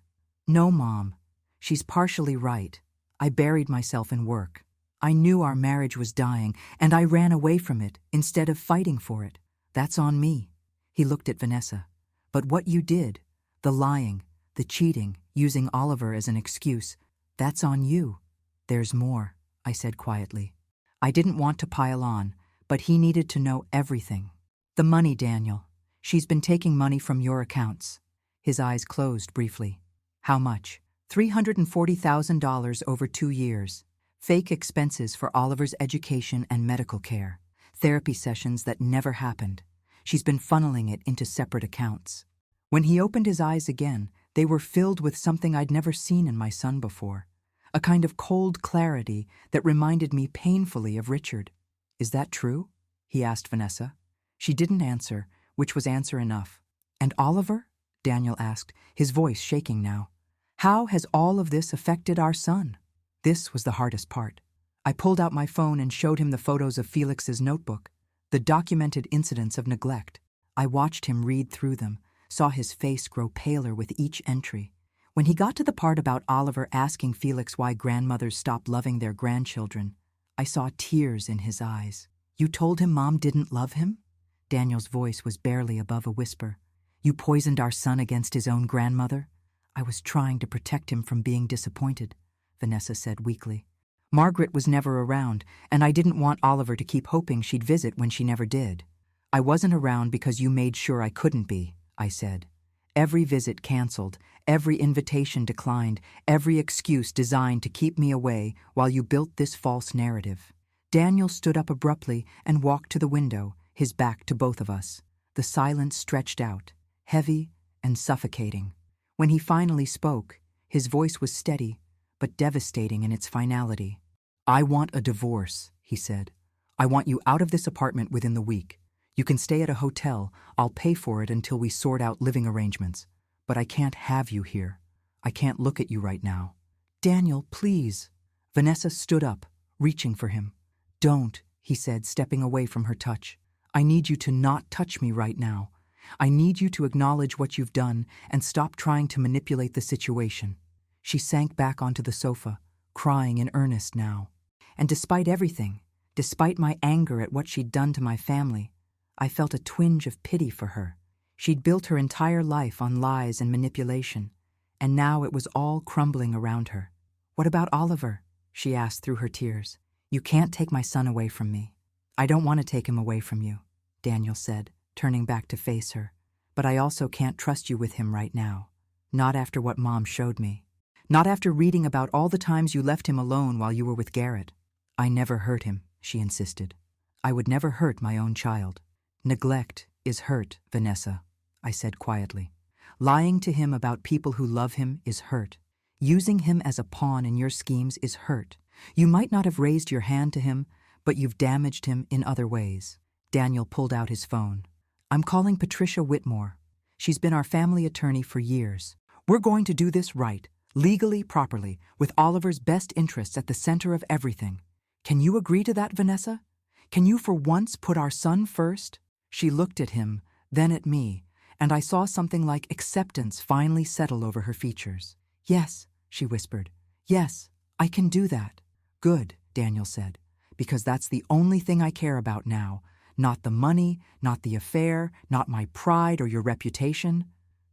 "No, Mom. She's partially right. I buried myself in work. I knew our marriage was dying, and I ran away from it instead of fighting for it. That's on me." He looked at Vanessa. "But what you did, the lying, the cheating, using Oliver as an excuse, that's on you." "There's more," I said quietly. I didn't want to pile on, but he needed to know everything. "The money, Daniel. She's been taking money from your accounts." His eyes closed briefly. "How much?" $340,000 over 2 years. Fake expenses for Oliver's education and medical care. Therapy sessions that never happened. She's been funneling it into separate accounts. When he opened his eyes again, they were filled with something I'd never seen in my son before. A kind of cold clarity that reminded me painfully of Richard. "Is that true?" he asked Vanessa. She didn't answer, which was answer enough. "And Oliver?" Daniel asked, his voice shaking now. "How has all of this affected our son?" This was the hardest part. I pulled out my phone and showed him the photos of Felix's notebook, the documented incidents of neglect. I watched him read through them, saw his face grow paler with each entry. When he got to the part about Oliver asking Felix why grandmothers stopped loving their grandchildren, I saw tears in his eyes. "You told him Mom didn't love him?" Daniel's voice was barely above a whisper. "You poisoned our son against his own grandmother?" "I was trying to protect him from being disappointed," Vanessa said weakly. "Margaret was never around, and I didn't want Oliver to keep hoping she'd visit when she never did." "I wasn't around because you made sure I couldn't be," I said. "Every visit canceled, every invitation declined, every excuse designed to keep me away while you built this false narrative." Daniel stood up abruptly and walked to the window, his back to both of us. The silence stretched out, heavy and suffocating. When he finally spoke, his voice was steady, but devastating in its finality. "I want a divorce," he said. "I want you out of this apartment within the week. You can stay at a hotel. I'll pay for it until we sort out living arrangements. But I can't have you here. I can't look at you right now." "Daniel, please." Vanessa stood up, reaching for him. "Don't," he said, stepping away from her touch. "I need you to not touch me right now. I need you to acknowledge what you've done and stop trying to manipulate the situation." She sank back onto the sofa, crying in earnest now. And despite everything, despite my anger at what she'd done to my family, I felt a twinge of pity for her. She'd built her entire life on lies and manipulation, and now it was all crumbling around her. "What about Oliver?" she asked through her tears. "You can't take my son away from me." "I don't want to take him away from you," Daniel said, turning back to face her. "But I also can't trust you with him right now. Not after what Mom showed me. Not after reading about all the times you left him alone while you were with Garrett." "I never hurt him," she insisted. "I would never hurt my own child." "Neglect is hurt, Vanessa," I said quietly. "Lying to him about people who love him is hurt. Using him as a pawn in your schemes is hurt. You might not have raised your hand to him, but you've damaged him in other ways." Daniel pulled out his phone. "I'm calling Patricia Whitmore. She's been our family attorney for years. We're going to do this right, legally, properly, with Oliver's best interests at the center of everything. Can you agree to that, Vanessa? Can you for once put our son first?" She looked at him, then at me, and I saw something like acceptance finally settle over her features. "Yes," she whispered. "Yes, I can do that." "Good," Daniel said, "because that's the only thing I care about now. Not the money, not the affair, not my pride or your reputation.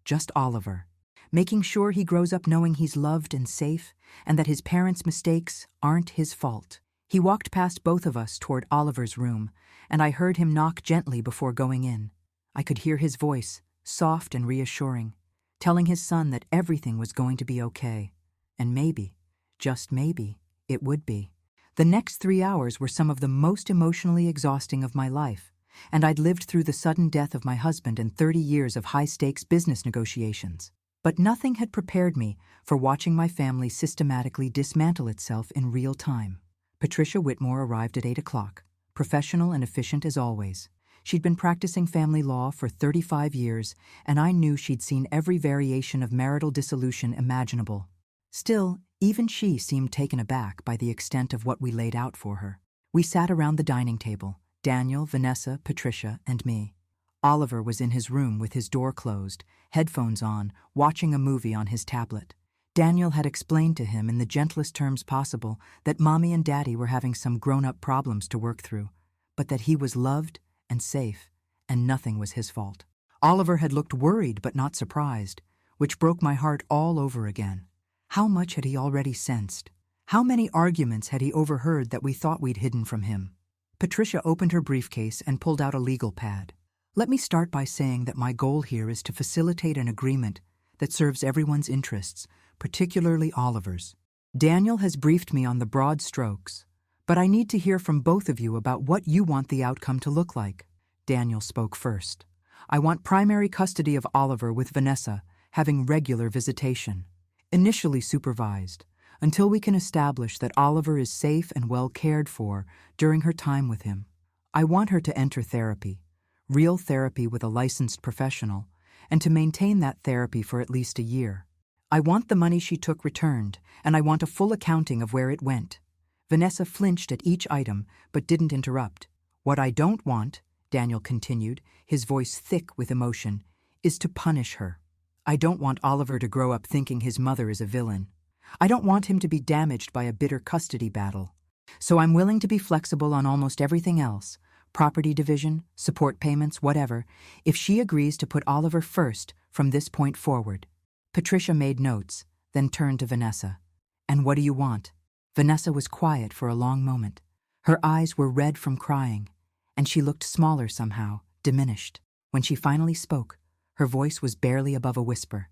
Just Oliver. Making sure he grows up knowing he's loved and safe, and that his parents' mistakes aren't his fault." He walked past both of us toward Oliver's room, and I heard him knock gently before going in. I could hear his voice, soft and reassuring, telling his son that everything was going to be okay. And maybe, just maybe, it would be. The next 3 hours were some of the most emotionally exhausting of my life, and I'd lived through the sudden death of my husband and 30 years of high-stakes business negotiations. But nothing had prepared me for watching my family systematically dismantle itself in real time. Patricia Whitmore arrived at 8 o'clock, professional and efficient as always. She'd been practicing family law for 35 years, and I knew she'd seen every variation of marital dissolution imaginable. Still, even she seemed taken aback by the extent of what we laid out for her. We sat around the dining table, Daniel, Vanessa, Patricia, and me. Oliver was in his room with his door closed, headphones on, watching a movie on his tablet. Daniel had explained to him in the gentlest terms possible that Mommy and Daddy were having some grown-up problems to work through, but that he was loved and safe, and nothing was his fault. Oliver had looked worried but not surprised, which broke my heart all over again. How much had he already sensed? How many arguments had he overheard that we thought we'd hidden from him? Patricia opened her briefcase and pulled out a legal pad. "Let me start by saying that my goal here is to facilitate an agreement that serves everyone's interests, particularly Oliver's. Daniel has briefed me on the broad strokes, but I need to hear from both of you about what you want the outcome to look like." Daniel spoke first. "I want primary custody of Oliver with Vanessa, having regular visitation, initially supervised, until we can establish that Oliver is safe and well cared for during her time with him. I want her to enter therapy, real therapy with a licensed professional, and to maintain that therapy for at least a year. I want the money she took returned, and I want a full accounting of where it went. Vanessa flinched at each item, but didn't interrupt. What I don't want, Daniel continued, his voice thick with emotion, is to punish her. I don't want Oliver to grow up thinking his mother is a villain. I don't want him to be damaged by a bitter custody battle. So I'm willing to be flexible on almost everything else, property division, support payments, whatever, if she agrees to put Oliver first from this point forward. Patricia made notes, then turned to Vanessa. And what do you want? Vanessa was quiet for a long moment. Her eyes were red from crying, and she looked smaller somehow, diminished. When she finally spoke, her voice was barely above a whisper.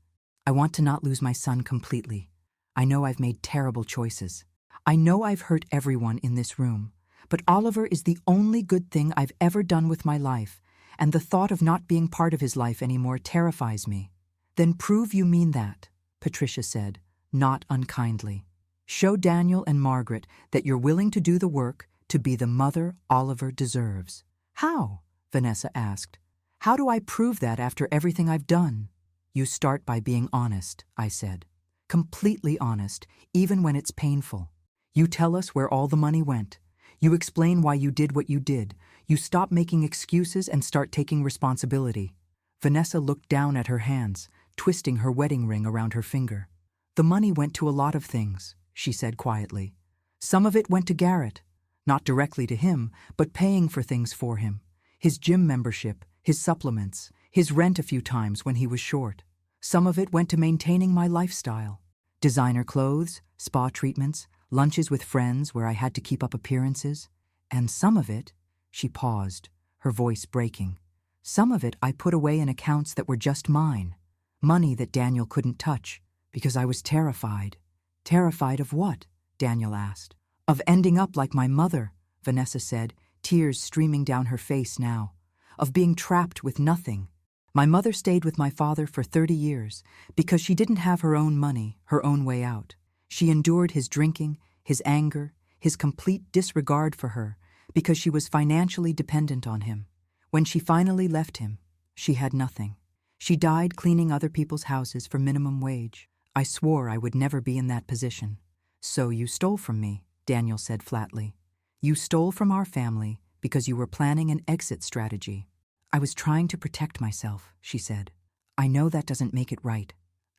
I want to not lose my son completely. I know I've made terrible choices. I know I've hurt everyone in this room, but Oliver is the only good thing I've ever done with my life, and the thought of not being part of his life anymore terrifies me. Then prove you mean that, Patricia said, not unkindly. Show Daniel and Margaret that you're willing to do the work to be the mother Oliver deserves. How? Vanessa asked. How do I prove that after everything I've done? You start by being honest, I said. Completely honest, even when it's painful. You tell us where all the money went. You explain why you did what you did. You stop making excuses and start taking responsibility. Vanessa looked down at her hands, twisting her wedding ring around her finger. The money went to a lot of things, she said quietly. Some of it went to Garrett, not directly to him, but paying for things for him. His gym membership, his supplements, his rent a few times when he was short. Some of it went to maintaining my lifestyle. Designer clothes, spa treatments, lunches with friends where I had to keep up appearances. And some of it, she paused, her voice breaking. Some of it I put away in accounts that were just mine. Money that Daniel couldn't touch, because I was terrified. Terrified of what? Daniel asked. Of ending up like my mother, Vanessa said, tears streaming down her face now. Of being trapped with nothing. My mother stayed with my father for 30 years because she didn't have her own money, her own way out. She endured his drinking, his anger, his complete disregard for her because she was financially dependent on him. When she finally left him, she had nothing. She died cleaning other people's houses for minimum wage. I swore I would never be in that position. So you stole from me, Daniel said flatly. You stole from our family because you were planning an exit strategy. I was trying to protect myself, she said. I know that doesn't make it right.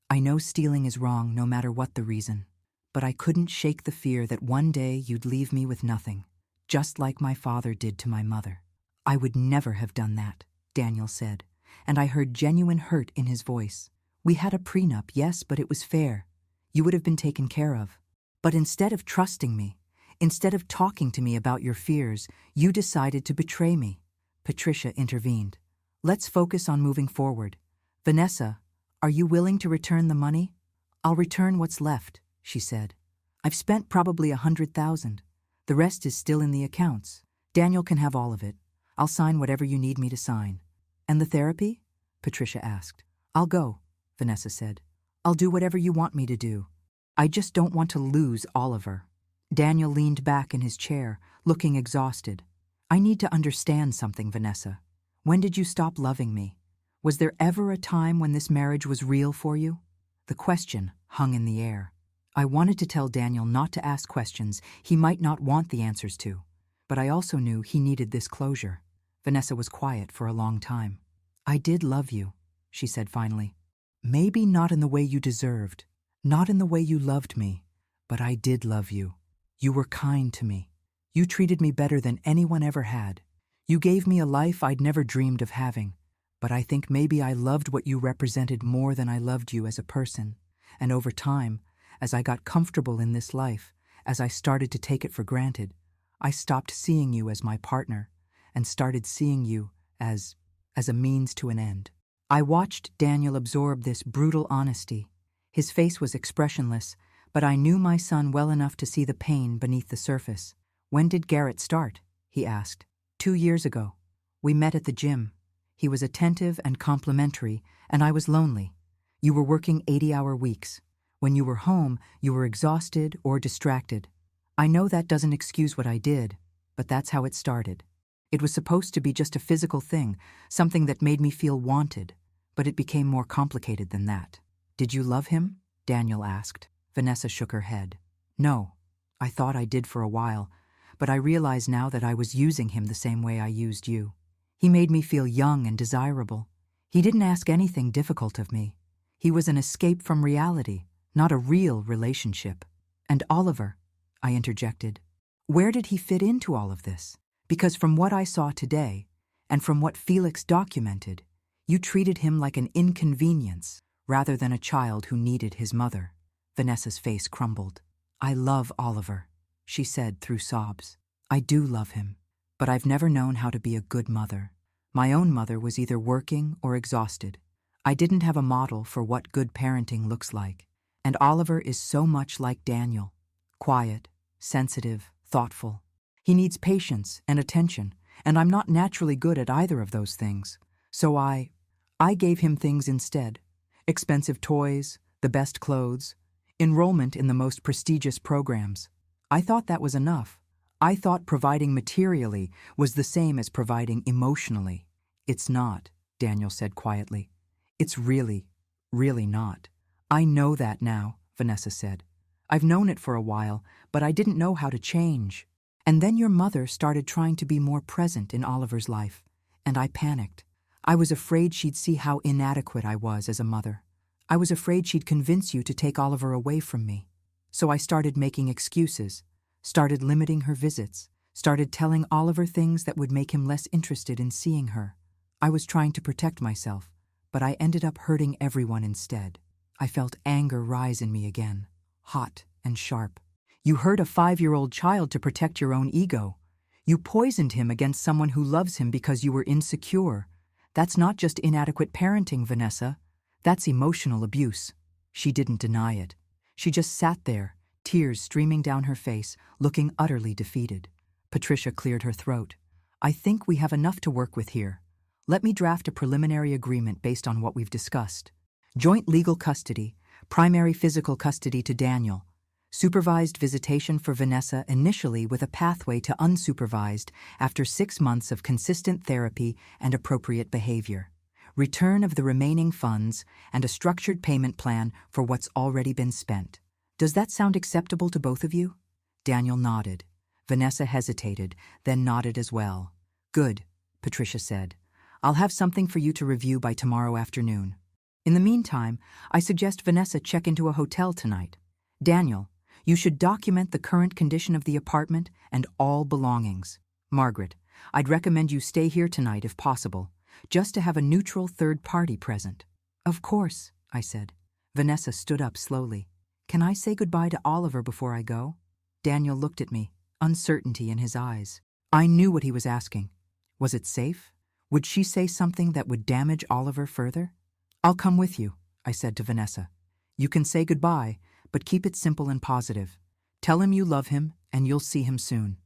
I know stealing is wrong no matter what the reason. But I couldn't shake the fear that one day you'd leave me with nothing, just like my father did to my mother. I would never have done that, Daniel said, and I heard genuine hurt in his voice. We had a prenup, yes, but it was fair. You would have been taken care of. But instead of trusting me, instead of talking to me about your fears, you decided to betray me. Patricia intervened. Let's focus on moving forward. Vanessa, are you willing to return the money? I'll return what's left, she said. I've spent probably $100,000. The rest is still in the accounts. Daniel can have all of it. I'll sign whatever you need me to sign. And the therapy? Patricia asked. I'll go, Vanessa said. I'll do whatever you want me to do. I just don't want to lose Oliver. Daniel leaned back in his chair, looking exhausted. I need to understand something, Vanessa. When did you stop loving me? Was there ever a time when this marriage was real for you? The question hung in the air. I wanted to tell Daniel not to ask questions he might not want the answers to, but I also knew he needed this closure. Vanessa was quiet for a long time. I did love you, she said finally. Maybe not in the way you deserved, not in the way you loved me, but I did love you. You were kind to me. You treated me better than anyone ever had. You gave me a life I'd never dreamed of having. But I think maybe I loved what you represented more than I loved you as a person. And over time, as I got comfortable in this life, as I started to take it for granted, I stopped seeing you as my partner and started seeing you as a means to an end. I watched Daniel absorb this brutal honesty. His face was expressionless, but I knew my son well enough to see the pain beneath the surface. When did Garrett start? He asked. 2 years ago. We met at the gym. He was attentive and complimentary, and I was lonely. You were working 80-hour weeks. When you were home, you were exhausted or distracted. I know that doesn't excuse what I did, but that's how it started. It was supposed to be just a physical thing, something that made me feel wanted, but it became more complicated than that. Did you love him? Daniel asked. Vanessa shook her head. No, I thought I did for a while, but I realize now that I was using him the same way I used you. He made me feel young and desirable. He didn't ask anything difficult of me. He was an escape from reality, not a real relationship. And Oliver, I interjected. Where did he fit into all of this? Because from what I saw today, and from what Felix documented, you treated him like an inconvenience rather than a child who needed his mother. Vanessa's face crumbled. I love Oliver, she said through sobs. I do love him, but I've never known how to be a good mother. My own mother was either working or exhausted. I didn't have a model for what good parenting looks like. And Oliver is so much like Daniel. Quiet, sensitive, thoughtful. He needs patience and attention, and I'm not naturally good at either of those things. So I gave him things instead. Expensive toys, the best clothes, enrollment in the most prestigious programs. I thought that was enough. I thought providing materially was the same as providing emotionally. It's not, Daniel said quietly. It's really, really not. I know that now, Vanessa said. I've known it for a while, but I didn't know how to change. And then your mother started trying to be more present in Oliver's life, and I panicked. I was afraid she'd see how inadequate I was as a mother. I was afraid she'd convince you to take Oliver away from me. So I started making excuses, started limiting her visits, started telling Oliver things that would make him less interested in seeing her. I was trying to protect myself, but I ended up hurting everyone instead. I felt anger rise in me again, hot and sharp. You hurt a 5-year-old child to protect your own ego. You poisoned him against someone who loves him because you were insecure. That's not just inadequate parenting, Vanessa. That's emotional abuse. She didn't deny it. She just sat there, tears streaming down her face, looking utterly defeated. Patricia cleared her throat. I think we have enough to work with here. Let me draft a preliminary agreement based on what we've discussed. Joint legal custody, primary physical custody to Daniel, supervised visitation for Vanessa initially with a pathway to unsupervised after 6 months of consistent therapy and appropriate behavior, return of the remaining funds, and a structured payment plan for what's already been spent. Does that sound acceptable to both of you? Daniel nodded. Vanessa hesitated, then nodded as well. Good, Patricia said. I'll have something for you to review by tomorrow afternoon. In the meantime, I suggest Vanessa check into a hotel tonight. Daniel, you should document the current condition of the apartment and all belongings. Margaret, I'd recommend you stay here tonight if possible, just to have a neutral third party present. Of course, I said. Vanessa stood up slowly. Can I say goodbye to Oliver before I go? Daniel looked at me, uncertainty in his eyes. I knew what he was asking. Was it safe? Would she say something that would damage Oliver further? I'll come with you, I said to Vanessa. You can say goodbye, but keep it simple and positive. Tell him you love him, and you'll see him soon.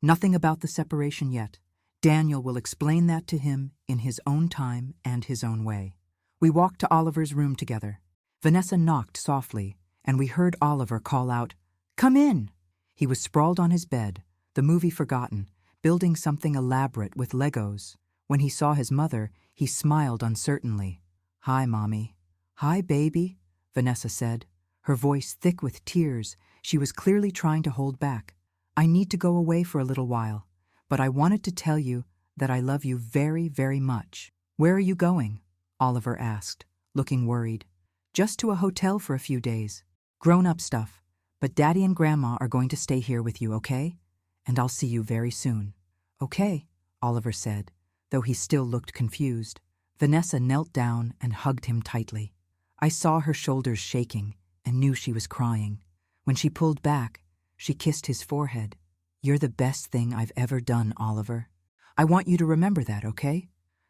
Nothing about the separation yet. Daniel will explain that to him in his own time and his own way. We walked to Oliver's room together. Vanessa knocked softly, and we heard Oliver call out, "Come in!" He was sprawled on his bed, the movie forgotten, building something elaborate with Legos. When he saw his mother, he smiled uncertainly. "Hi, Mommy." "Hi, baby," Vanessa said, her voice thick with tears. She was clearly trying to hold back. "I need to go away for a little while, but I wanted to tell you that I love you very, very much." "Where are you going?" Oliver asked, looking worried. "Just to a hotel for a few days. Grown-up stuff, but Daddy and Grandma are going to stay here with you, okay? And I'll see you very soon." "Okay," Oliver said, though he still looked confused. Vanessa knelt down and hugged him tightly. I saw her shoulders shaking and knew she was crying. When she pulled back, she kissed his forehead. "You're the best thing I've ever done, Oliver. I want you to remember that, okay?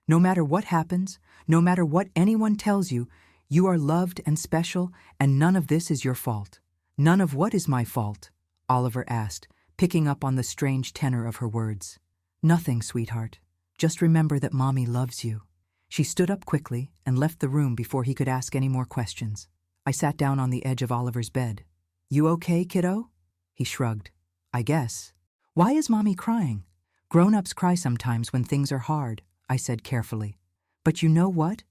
No matter what happens, no matter what anyone tells you, you are loved and special, and none of this is your fault." "None of what is my fault?" Oliver asked, picking up on the strange tenor of her words. "Nothing, sweetheart. Just remember that Mommy loves you." She stood up quickly and left the room before he could ask any more questions. I sat down on the edge of Oliver's bed. "You okay, kiddo?" He shrugged. "I guess." "Why is Mommy crying?" Grown-ups cry sometimes when things are hard, I said carefully. But you know what?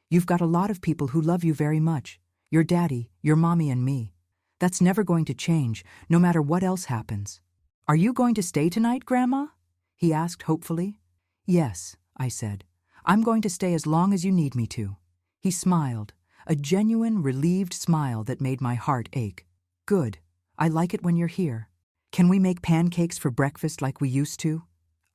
You've got a lot of people who love you very much. Your daddy, your mommy, and me. That's never going to change, no matter what else happens. Are you going to stay tonight, Grandma? He asked hopefully. Yes, I said. I'm going to stay as long as you need me to. He smiled, a genuine, relieved smile that made my heart ache. Good. I like it when you're here. Can we make pancakes for breakfast like we used to?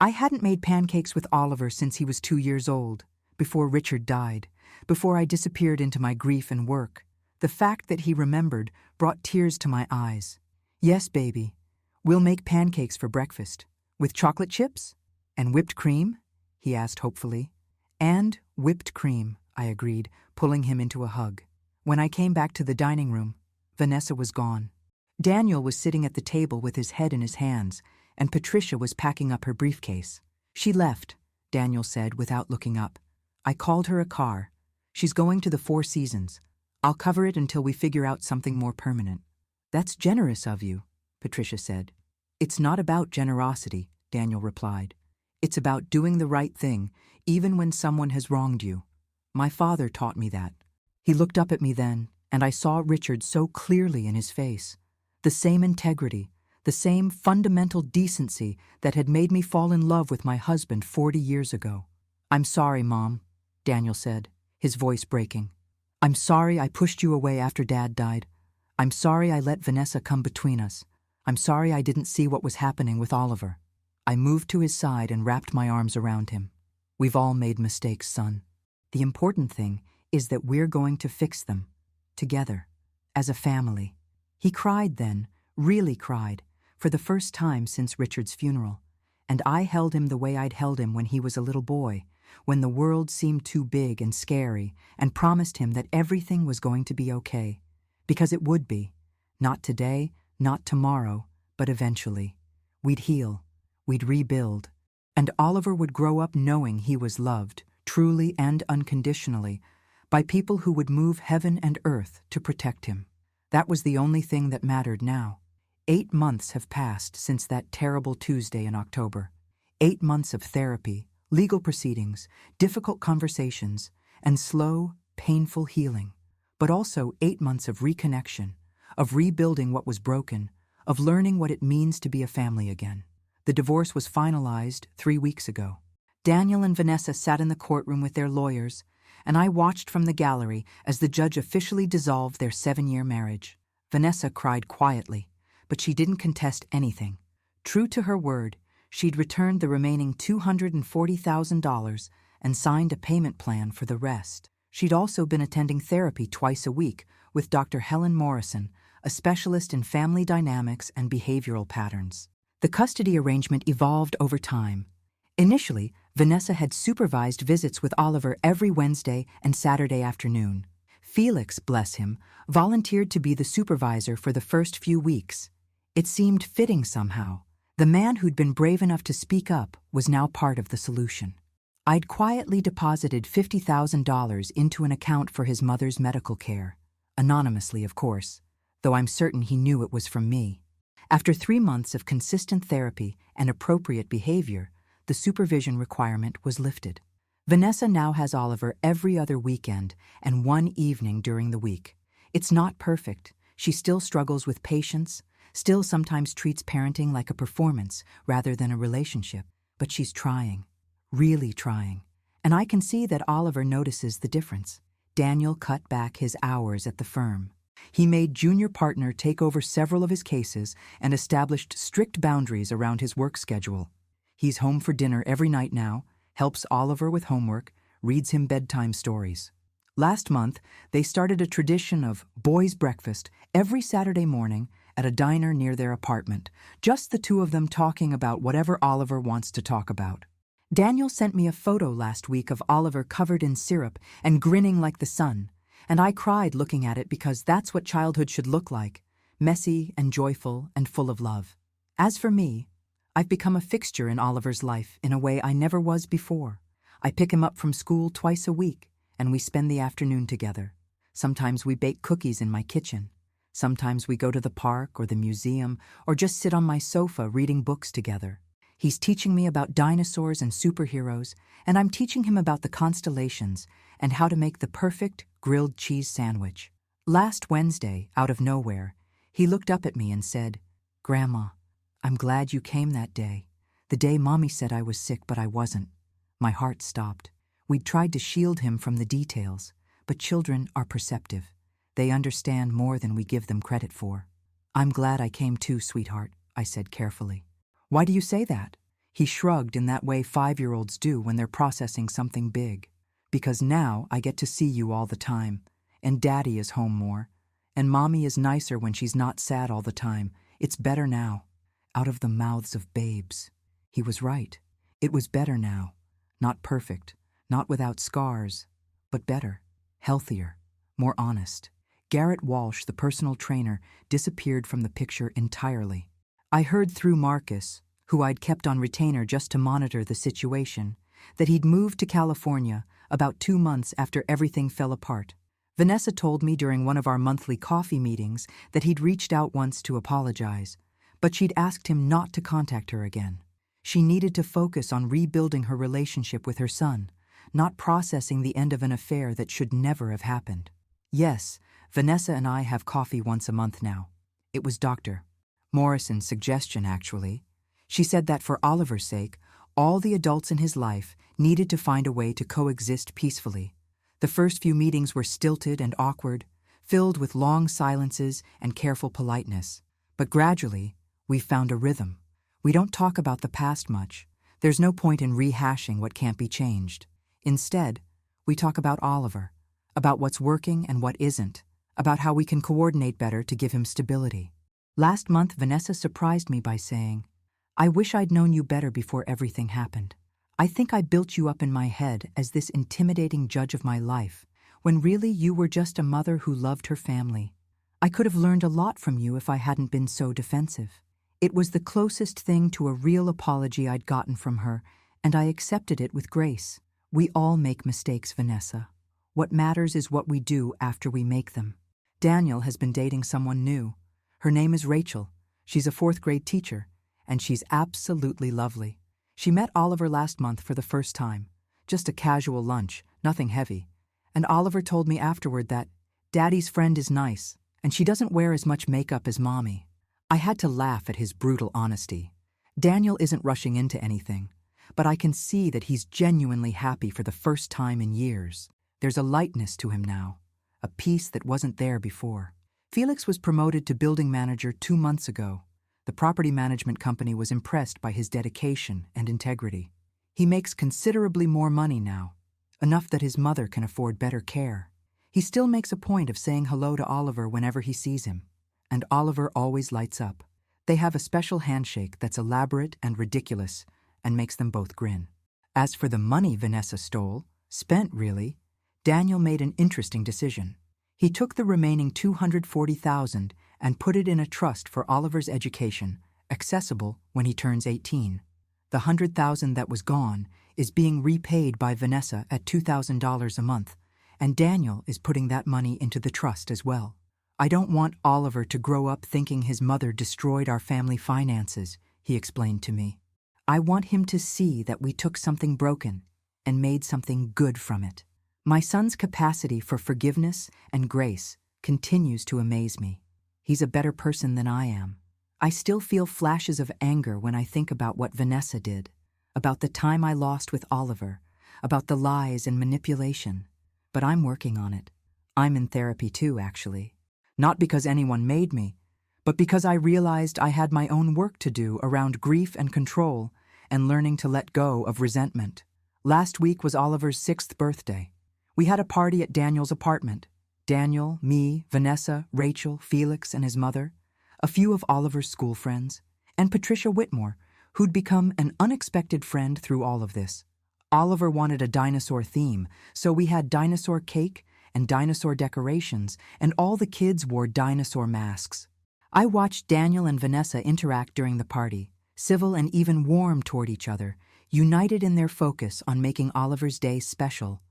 I hadn't made pancakes with Oliver since he was 2 years old, before Richard died, before I disappeared into my grief and work. The fact that he remembered brought tears to my eyes. Yes, baby. We'll make pancakes for breakfast. With chocolate chips? And whipped cream? He asked hopefully. And whipped cream, I agreed, pulling him into a hug. When I came back to the dining room, Vanessa was gone. Daniel was sitting at the table with his head in his hands, and Patricia was packing up her briefcase. She left, Daniel said without looking up. I called her a car. She's going to the Four Seasons. I'll cover it until we figure out something more permanent. That's generous of you, Patricia said. It's not about generosity, Daniel replied. It's about doing the right thing, even when someone has wronged you. My father taught me that. He looked up at me then, and I saw Richard so clearly in his face. The same integrity, the same fundamental decency that had made me fall in love with my husband 40 years ago. I'm sorry, Mom, Daniel said, his voice breaking. I'm sorry I pushed you away after Dad died. I'm sorry I let Vanessa come between us. I'm sorry I didn't see what was happening with Oliver. I moved to his side and wrapped my arms around him. We've all made mistakes, son. The important thing is that we're going to fix them. Together. As a family. He cried then, really cried, for the first time since Richard's funeral. And I held him the way I'd held him when he was a little boy, when the world seemed too big and scary, and promised him that everything was going to be okay. Because it would be. Not today, not tomorrow, but eventually. We'd heal. We'd rebuild. And Oliver would grow up knowing he was loved, truly and unconditionally, by people who would move heaven and earth to protect him. That was the only thing that mattered now. 8 months have passed since that terrible Tuesday in October. 8 months of therapy, legal proceedings, difficult conversations, and slow, painful healing. But also 8 months of reconnection, of rebuilding what was broken, of learning what it means to be a family again. The divorce was finalized 3 weeks ago. Daniel and Vanessa sat in the courtroom with their lawyers, and I watched from the gallery as the judge officially dissolved their 7-year marriage. Vanessa cried quietly, but she didn't contest anything. True to her word, she'd returned the remaining $240,000 and signed a payment plan for the rest. She'd also been attending therapy twice a week with Dr. Helen Morrison, a specialist in family dynamics and behavioral patterns. The custody arrangement evolved over time. Initially, Vanessa had supervised visits with Oliver every Wednesday and Saturday afternoon. Felix, bless him, volunteered to be the supervisor for the first few weeks. It seemed fitting somehow. The man who'd been brave enough to speak up was now part of the solution. I'd quietly deposited $50,000 into an account for his mother's medical care, anonymously, of course, though I'm certain he knew it was from me. After 3 months of consistent therapy and appropriate behavior, the supervision requirement was lifted. Vanessa now has Oliver every other weekend and 1 evening during the week. It's not perfect. She still struggles with patience, still sometimes treats parenting like a performance rather than a relationship. But she's trying, really trying. And I can see that Oliver notices the difference. Daniel cut back his hours at the firm. He made junior partner take over several of his cases and established strict boundaries around his work schedule. He's home for dinner every night now, helps Oliver with homework, reads him bedtime stories. Last month, they started a tradition of boys' breakfast every Saturday morning at a diner near their apartment, just the two of them talking about whatever Oliver wants to talk about. Daniel sent me a photo last week of Oliver covered in syrup and grinning like the sun, and I cried looking at it because that's what childhood should look like, messy and joyful and full of love. As for me, I've become a fixture in Oliver's life in a way I never was before. I pick him up from school twice a week, and we spend the afternoon together. Sometimes we bake cookies in my kitchen. Sometimes we go to the park or the museum or just sit on my sofa reading books together. He's teaching me about dinosaurs and superheroes, and I'm teaching him about the constellations and how to make the perfect grilled cheese sandwich. Last Wednesday, out of nowhere, he looked up at me and said, "Grandma, I'm glad you came that day. The day Mommy said I was sick, but I wasn't." My heart stopped. We'd tried to shield him from the details, but children are perceptive. They understand more than we give them credit for. "I'm glad I came too, sweetheart," I said carefully. "Why do you say that?" He shrugged in that way 5-year-olds do when they're processing something big. "Because now I get to see you all the time, and Daddy is home more, and Mommy is nicer when she's not sad all the time. It's better now." Out of the mouths of babes. He was right. It was better now. Not perfect, not without scars, but better, healthier, more honest. Garrett Walsh, the personal trainer, disappeared from the picture entirely. I heard through Marcus, who I'd kept on retainer just to monitor the situation, that he'd moved to California about 2 months after everything fell apart. Vanessa told me during one of our monthly coffee meetings that he'd reached out once to apologize, but she'd asked him not to contact her again. She needed to focus on rebuilding her relationship with her son, not processing the end of an affair that should never have happened. Yes, Vanessa and I have coffee once a month now. It was Dr. Morrison's suggestion, actually. She said that for Oliver's sake, all the adults in his life needed to find a way to coexist peacefully. The first few meetings were stilted and awkward, filled with long silences and careful politeness. But gradually, we found a rhythm. We don't talk about the past much. There's no point in rehashing what can't be changed. Instead, we talk about Oliver, about what's working and what isn't, about how we can coordinate better to give him stability. Last month, Vanessa surprised me by saying, "I wish I'd known you better before everything happened. I think I built you up in my head as this intimidating judge of my life, when really you were just a mother who loved her family. I could have learned a lot from you if I hadn't been so defensive." It was the closest thing to a real apology I'd gotten from her, and I accepted it with grace. We all make mistakes, Vanessa. What matters is what we do after we make them. Daniel has been dating someone new. Her name is Rachel. She's a 4th-grade teacher, and she's absolutely lovely. She met Oliver last month for the first time. Just a casual lunch, nothing heavy. And Oliver told me afterward that Daddy's friend is nice, and she doesn't wear as much makeup as Mommy. I had to laugh at his brutal honesty. Daniel isn't rushing into anything, but I can see that he's genuinely happy for the first time in years. There's a lightness to him now, a peace that wasn't there before. Felix was promoted to building manager 2 months ago. The property management company was impressed by his dedication and integrity. He makes considerably more money now, enough that his mother can afford better care. He still makes a point of saying hello to Oliver whenever he sees him. And Oliver always lights up. They have a special handshake that's elaborate and ridiculous and makes them both grin. As for the money Vanessa stole, spent really, Daniel made an interesting decision. He took the remaining $240,000 and put it in a trust for Oliver's education, accessible when he turns 18. The $100,000 that was gone is being repaid by Vanessa at $2,000 a month, and Daniel is putting that money into the trust as well. "I don't want Oliver to grow up thinking his mother destroyed our family finances," he explained to me. "I want him to see that we took something broken and made something good from it." My son's capacity for forgiveness and grace continues to amaze me. He's a better person than I am. I still feel flashes of anger when I think about what Vanessa did, about the time I lost with Oliver, about the lies and manipulation. But I'm working on it. I'm in therapy too, actually. Not because anyone made me, but because I realized I had my own work to do around grief and control and learning to let go of resentment. Last week was Oliver's 6th birthday. We had a party at Daniel's apartment. Daniel, me, Vanessa, Rachel, Felix, and his mother, a few of Oliver's school friends, and Patricia Whitmore, who'd become an unexpected friend through all of this. Oliver wanted a dinosaur theme, so we had dinosaur cake and dinosaur decorations, and all the kids wore dinosaur masks. I watched Daniel and Vanessa interact during the party, civil and even warm toward each other, united in their focus on making Oliver's day special.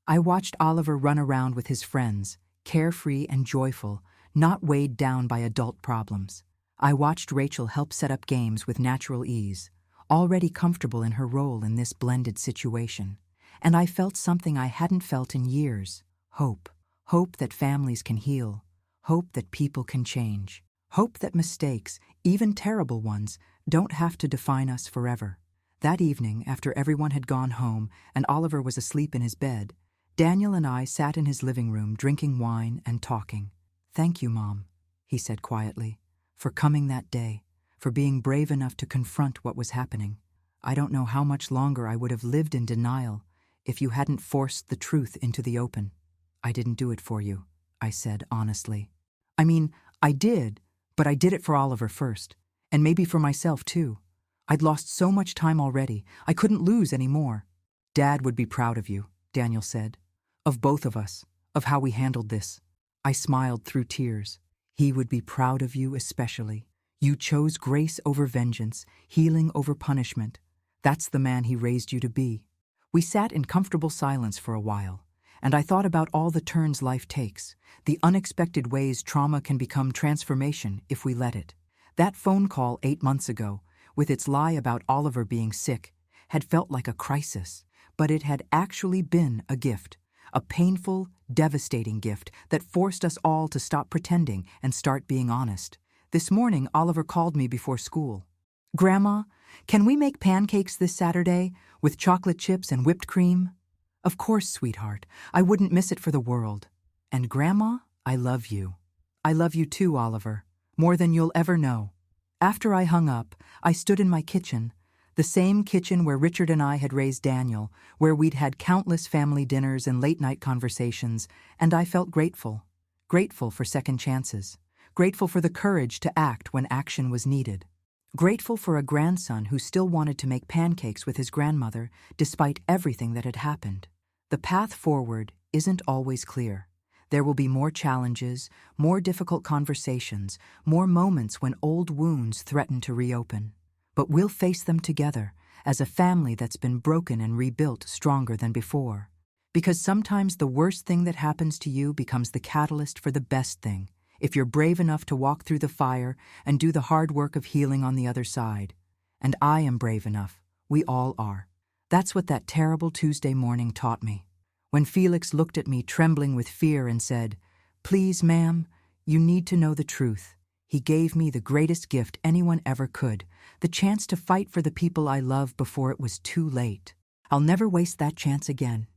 I watched Oliver run around with his friends, carefree and joyful, not weighed down by adult problems. I watched Rachel help set up games with natural ease. already comfortable in her role in this blended situation. And I felt something I hadn't felt in years: hope. Hope that families can heal. Hope that people can change. Hope that mistakes, even terrible ones, don't have to define us forever. That evening, after everyone had gone home and Oliver was asleep in his bed, Daniel and I sat in his living room drinking wine and talking. "Thank you, Mom," he said quietly, "for coming that day, for being brave enough to confront what was happening. I don't know how much longer I would have lived in denial if you hadn't forced the truth into the open." "I didn't do it for you," I said honestly. "I mean, I did, but I did it for Oliver first, and maybe for myself too. I'd lost so much time already, I couldn't lose any more." "Dad would be proud of you," Daniel said. "Of both of us, of how we handled this." I smiled through tears. "He would be proud of you especially. You chose grace over vengeance, healing over punishment. That's the man he raised you to be." We sat in comfortable silence for a while, and I thought about all the turns life takes, the unexpected ways trauma can become transformation if we let it. That phone call 8 months ago, with its lie about Oliver being sick, had felt like a crisis, but it had actually been a gift, a painful, devastating gift that forced us all to stop pretending and start being honest. This morning, Oliver called me before school. "Grandma, can we make pancakes this Saturday with chocolate chips and whipped cream?" "Of course, sweetheart. I wouldn't miss it for the world." "And Grandma, I love you." "I love you too, Oliver, more than you'll ever know." After I hung up, I stood in my kitchen, the same kitchen where Richard and I had raised Daniel, where we'd had countless family dinners and late-night conversations, and I felt grateful. Grateful for second chances. Grateful for the courage to act when action was needed. Grateful for a grandson who still wanted to make pancakes with his grandmother, despite everything that had happened. The path forward isn't always clear. There will be more challenges, more difficult conversations, more moments when old wounds threaten to reopen. But we'll face them together, as a family that's been broken and rebuilt stronger than before. Because sometimes the worst thing that happens to you becomes the catalyst for the best thing, if you're brave enough to walk through the fire and do the hard work of healing on the other side. And I am brave enough. We all are. That's what that terrible Tuesday morning taught me. When Felix looked at me trembling with fear and said, "Please, ma'am, you need to know the truth," he gave me the greatest gift anyone ever could, the chance to fight for the people I love before it was too late. I'll never waste that chance again.